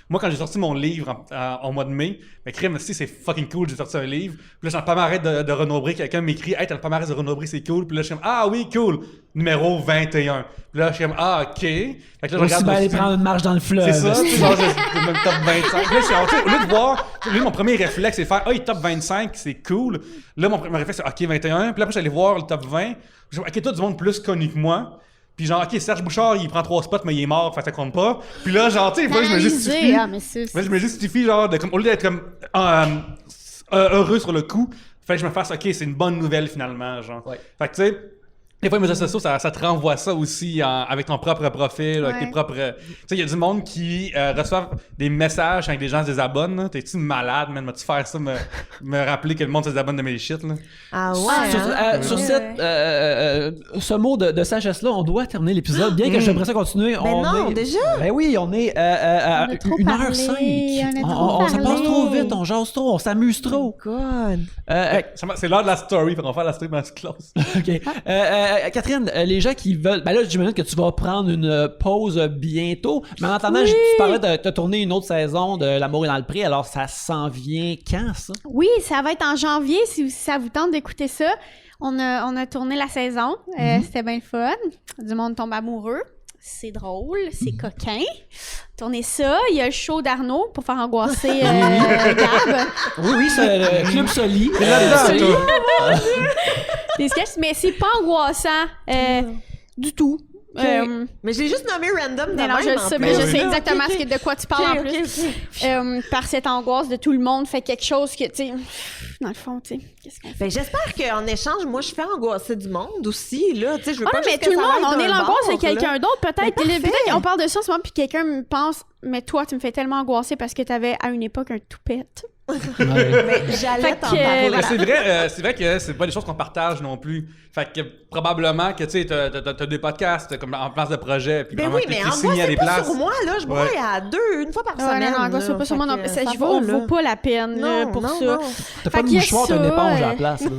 moi, quand j'ai sorti mon livre en mois de mai, mais crème, c'est fucking cool, j'ai sorti un livre. Puis là, j'en pas m'arrête de Renaud-Bré. Quelqu'un m'écrit, hey, t'as le palmarès de Renaud-Bré, c'est cool. Puis là, je suis comme, ah oui, cool. Numéro 21. Puis là, je suis comme, ah, OK. Fait que là, je regarde. Aller prendre une marche dans le fleuve. C'est ça, c'est genre, c'est même top 25. Puis là, au lieu de voir, mon premier réflexe, c'est faire, il top 25, c'est cool. Là, mon réflexe, c'est OK, 21. Puis là, après, j'allais voir le top 20. Je dis, OK, toi, du monde plus connu que moi. Puis genre, OK, Serge Bouchard, il prend 3 spots, mais il est mort, fait que ça compte pas. Puis là, genre, tu sais, je me justifie. Je me justifie, genre, au lieu d'être comme heureux sur le coup, fait que je me fasse, OK, c'est une bonne nouvelle finalement, genre. Ouais. Fait que tu sais, des fois, les médias sociaux, ça te renvoie ça aussi avec ton propre profil, avec tes propres... Tu sais, il y a du monde qui reçoivent des messages quand les gens se désabonnent. T'es-tu malade, man? Vas-tu faire ça, me rappeler que le monde se désabonne de mes shit, là? Ah ouais? Sur ce mot de sagesse-là, on doit terminer l'épisode. Bien que j'aimerais ça continuer. Déjà? Ben oui, on est à 1h05. Ça passe trop vite, on jase trop, on s'amuse trop. Oh God! C'est l'heure de la story, on va faire la story, mais elle se close. OK. Catherine, les gens qui veulent... Ben là, j'imagine que tu vas prendre une pause bientôt. Mais en attendant, tu parlais de te tourner une autre saison de L'amour est dans le pré. Alors, ça s'en vient quand, ça? Oui, ça va être en janvier, si ça vous tente d'écouter ça. On a tourné la saison. C'était bien le fun. Du monde tombe amoureux. c'est drôle, c'est coquin. Tournez ça. Il y a le show d'Arnaud pour faire angoisser Gab. Oui, c'est le Club Soli. C'est là-dedans, toi. Des sketchs, mais c'est pas angoissant du tout. Mais je l'ai juste nommé random de Non, même, je le en sais, plus. mais je oui. sais exactement de quoi tu parles en plus. Par cette angoisse de tout le monde, fait quelque chose que, tu sais, dans le fond, tu sais, qu'est-ce qu'on fait? Ben, j'espère qu'en échange, moi, je fais angoisser du monde aussi, là. Tu sais, je veux Ah pas non, mais juste tout que le ça monde, aille on est d'un l'angoisse de bord, quelqu'un là. d'autre, peut-être. Mais Peut-être parfait. qu'on parle de ça en ce moment, puis quelqu'un me pense, mais toi, tu me fais tellement angoisser parce que t'avais à une époque un toupette. Ouais. Mais j'allais Fait t'en que, parler. voilà. C'est vrai que c'est pas des choses qu'on partage non plus. Fait que probablement que tu sais, t'as des podcasts comme en place de projet, puis Ben vraiment oui, que mais t'es signé à angoissez des pas places. sur moi, là. Je broie à 2, une fois par Ouais, semaine. non, angoisse là. pas sur moi, non. Fait que Ça ça vaut va, là. pas la peine Non, pour non, ça. non. T'as Fait pas de qu'il y a mouchoir, t'as une ça, éponge à la place. Là.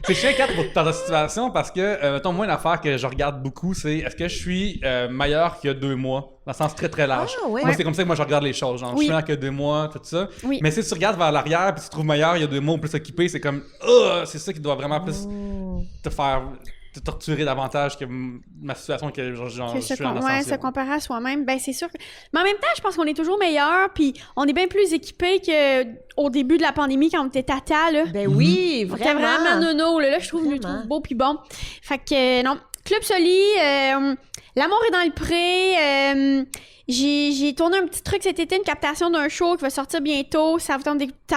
C'est chiant 4 pour dans ta situation parce que, mettons, moi, une affaire que je regarde beaucoup, c'est est-ce que je suis meilleur qu'il y a 2 mois? Dans le sens très très large. Ah, ouais. Moi, c'est comme ça que moi je regarde les choses. Genre, je Oui. suis meilleur qu'il y a 2 mois, tout ça. Oui. Mais si tu regardes vers l'arrière puis tu te trouves meilleur il y a 2 mois ou plus occupé, c'est comme, c'est ça qui doit vraiment plus te faire te torturer davantage que ma situation que genre, Que je suis en se ascension. comparer à soi-même, ben c'est sûr. Mais en même temps, je pense qu'on est toujours meilleur, puis on est bien plus équipé qu'au début de la pandémie quand on était tata, là. Ben oui, On était vraiment vraiment. nono, là. Je trouve, je le Vraiment. trouve beau puis bon. Fait que, non. Club Soli, L'amour est dans le pré, j'ai tourné un petit truc cet été, une captation d'un show qui va sortir bientôt. Ça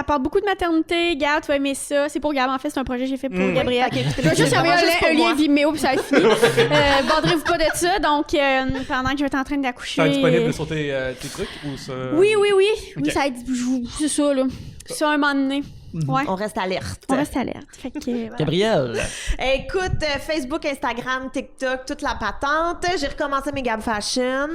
parle beaucoup de maternité. Gab, tu vas aimer ça. C'est pour Gab, en fait, c'est un projet que j'ai fait pour Gabriel. Je vais juste envoyer un lien Vimeo puis ça va être fini. Bandrez-vous pas de ça. Donc, pendant que je vais être en train d'accoucher. Ça va être disponible sur tes trucs ou ça... Oui. Ok. Oui, ça va être... C'est ça, là. C'est un moment donné. Ouais. On reste alerte. On reste alerte. Fait que, voilà. Gabriel. Écoute, Facebook, Instagram, TikTok, toute la patente. J'ai recommencé mes Gab Fashion.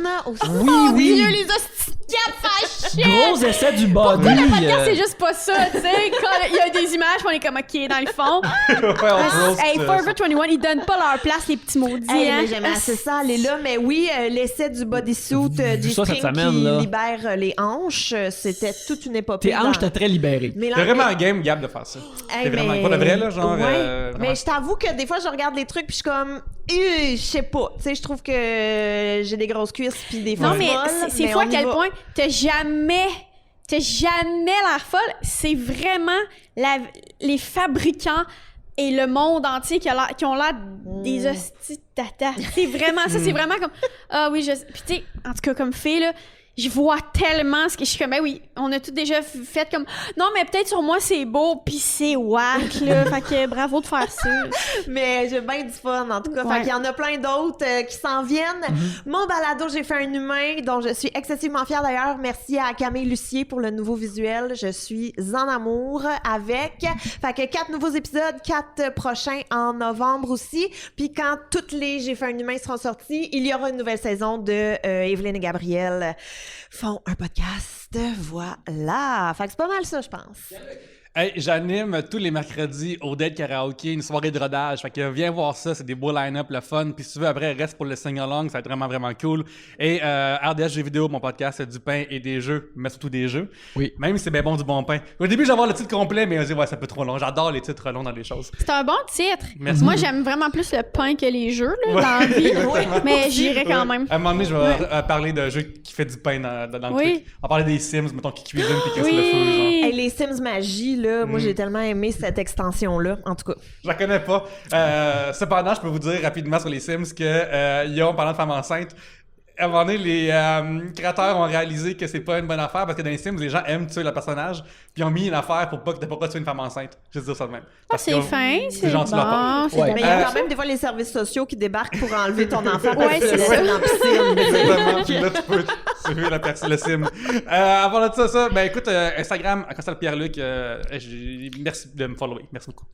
Mon Dieu, les hosties de Gab Fashion! Gros essai du body. Pourquoi le podcast, c'est juste pas ça, tu sais? Quand il y a des images, on est comme OK dans le fond. Ouais, on roast, Hey, Forever 21, ils donnent pas leur place, les petits maudits. Hey, hein? mais j'aimais assez ça, aller là. Mais oui, l'essai du bodysuit Vu ça cette G-string semaine, qui là. libère les hanches, c'était toute une épopée. Tes hanches étaient très libérées. Mais T'es vraiment game, Gab, de faire ça. C'est vraiment pas de vrai, là, genre... Ouais. vraiment. Mais je t'avoue que des fois, je regarde les trucs puis je suis comme... je sais pas. Tu sais, je trouve que j'ai des grosses cuisses puis des fois Non, mais c'est fou à quel point t'as jamais l'air folle. C'est vraiment les fabricants et le monde entier qui ont l'air des hosties de tata. C'est vraiment ça. C'est vraiment comme... Ah oui, Puis tu sais, en tout cas, comme fille, là, je vois tellement ce que je suis comme, ben oui, on a tout déjà fait comme, non, mais peut-être sur moi c'est beau, pis c'est whack, là. Fait que bravo de faire ça. Mais j'ai bien du fun, en tout cas. Ouais. Fait qu'il y en a plein d'autres qui s'en viennent. Mon balado, j'ai fait un humain, dont je suis excessivement fière d'ailleurs. Merci à Camille Lucier pour le nouveau visuel. Je suis en amour avec. Fait que 4 nouveaux épisodes, 4 prochains en novembre aussi. Puis quand toutes les J'ai fait un humain seront sortis, il y aura une nouvelle saison de Evelyne et Gabriel font un podcast. Voilà. Fait que c'est pas mal ça, je pense. Hey, j'anime tous les mercredis au Dead Karaoke, une soirée de rodage. Fait que viens voir ça, c'est des beaux line-up, le fun. Puis si tu veux, après, reste pour le sing-along, ça va être vraiment, vraiment cool. Et RDS Jeux vidéo, mon podcast, c'est du pain et des jeux, mais surtout des jeux. Oui. Même si c'est bien bon du bon pain. Au début, j'avais le titre complet, mais je me dis, ouais, c'est un peu trop long. J'adore les titres longs dans les choses. C'est un bon titre. Merci. Moi, j'aime vraiment plus le pain que les jeux, là, Ouais, dans la vie. exactement. Mais j'irai quand Ouais. même. À un moment donné, je vais parler d'un jeu qui fait du pain dans le Oui. truc. On va parler des Sims, mettons, qui cuisinent puis qui cassent le feu, genre. Oui. Hey, les Sims Magie, là, moi j'ai tellement aimé cette extension-là, en tout cas. Je la connais pas. Cependant, je peux vous dire rapidement sur les Sims que ils ont, parlant de femmes enceintes, à un moment donné, les créateurs ont réalisé que c'est pas une bonne affaire parce que dans les Sims, les gens aiment tuer le personnage, puis ils ont mis une affaire pour pas que t'aies pas tuer une femme enceinte. Je vais dire ça de même. Ah, Parce c'est qu'ils ont- fin, c'est gentil de leur part. bon, c'est Ouais. Mais il y a d'abord. quand même des fois les services sociaux qui débarquent pour enlever ton enfant parce Ouais, que c'est c'est ça. dans la piscine. Exactement, puis là, tu peux tuer la personne, le sim. Avant de ça, ben écoute, Instagram, Constal Pierre-Luc, merci de me follower. Merci beaucoup.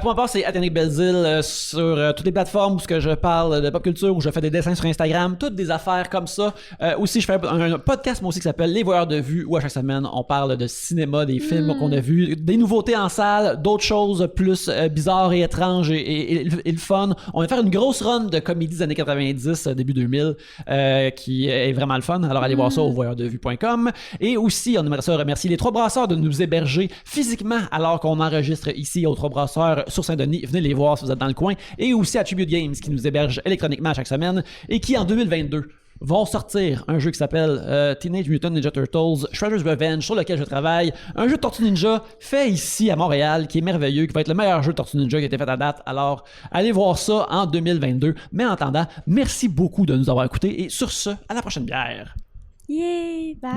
Pour ma part, c'est Athénique Belzile sur toutes les plateformes où ce que je parle de pop culture, où je fais des dessins sur Instagram, toutes des affaires faire comme ça. Aussi, je fais un podcast, moi aussi, qui s'appelle Les Voyeurs de Vue, où à chaque semaine, on parle de cinéma, des films qu'on a vus, des nouveautés en salle, d'autres choses plus bizarres et étranges et le fun. On va faire une grosse run de comédies des années 90, début 2000, qui est vraiment le fun. Alors, allez voir ça au voyeurdevue.com. Et aussi, on aimerait ça remercier les Trois Brasseurs de nous héberger physiquement alors qu'on enregistre ici aux Trois Brasseurs sur Saint-Denis. Venez les voir si vous êtes dans le coin. Et aussi à Tribute Games qui nous héberge électroniquement à chaque semaine et qui en 2022 vont sortir un jeu qui s'appelle Teenage Mutant Ninja Turtles Shredder's Revenge, sur lequel je travaille. Un jeu de Tortue Ninja fait ici à Montréal qui est merveilleux, qui va être le meilleur jeu de Tortue Ninja qui a été fait à date. Alors, allez voir ça en 2022. Mais en attendant, merci beaucoup de nous avoir écoutés et sur ce, à la prochaine bière. Yeah, bye.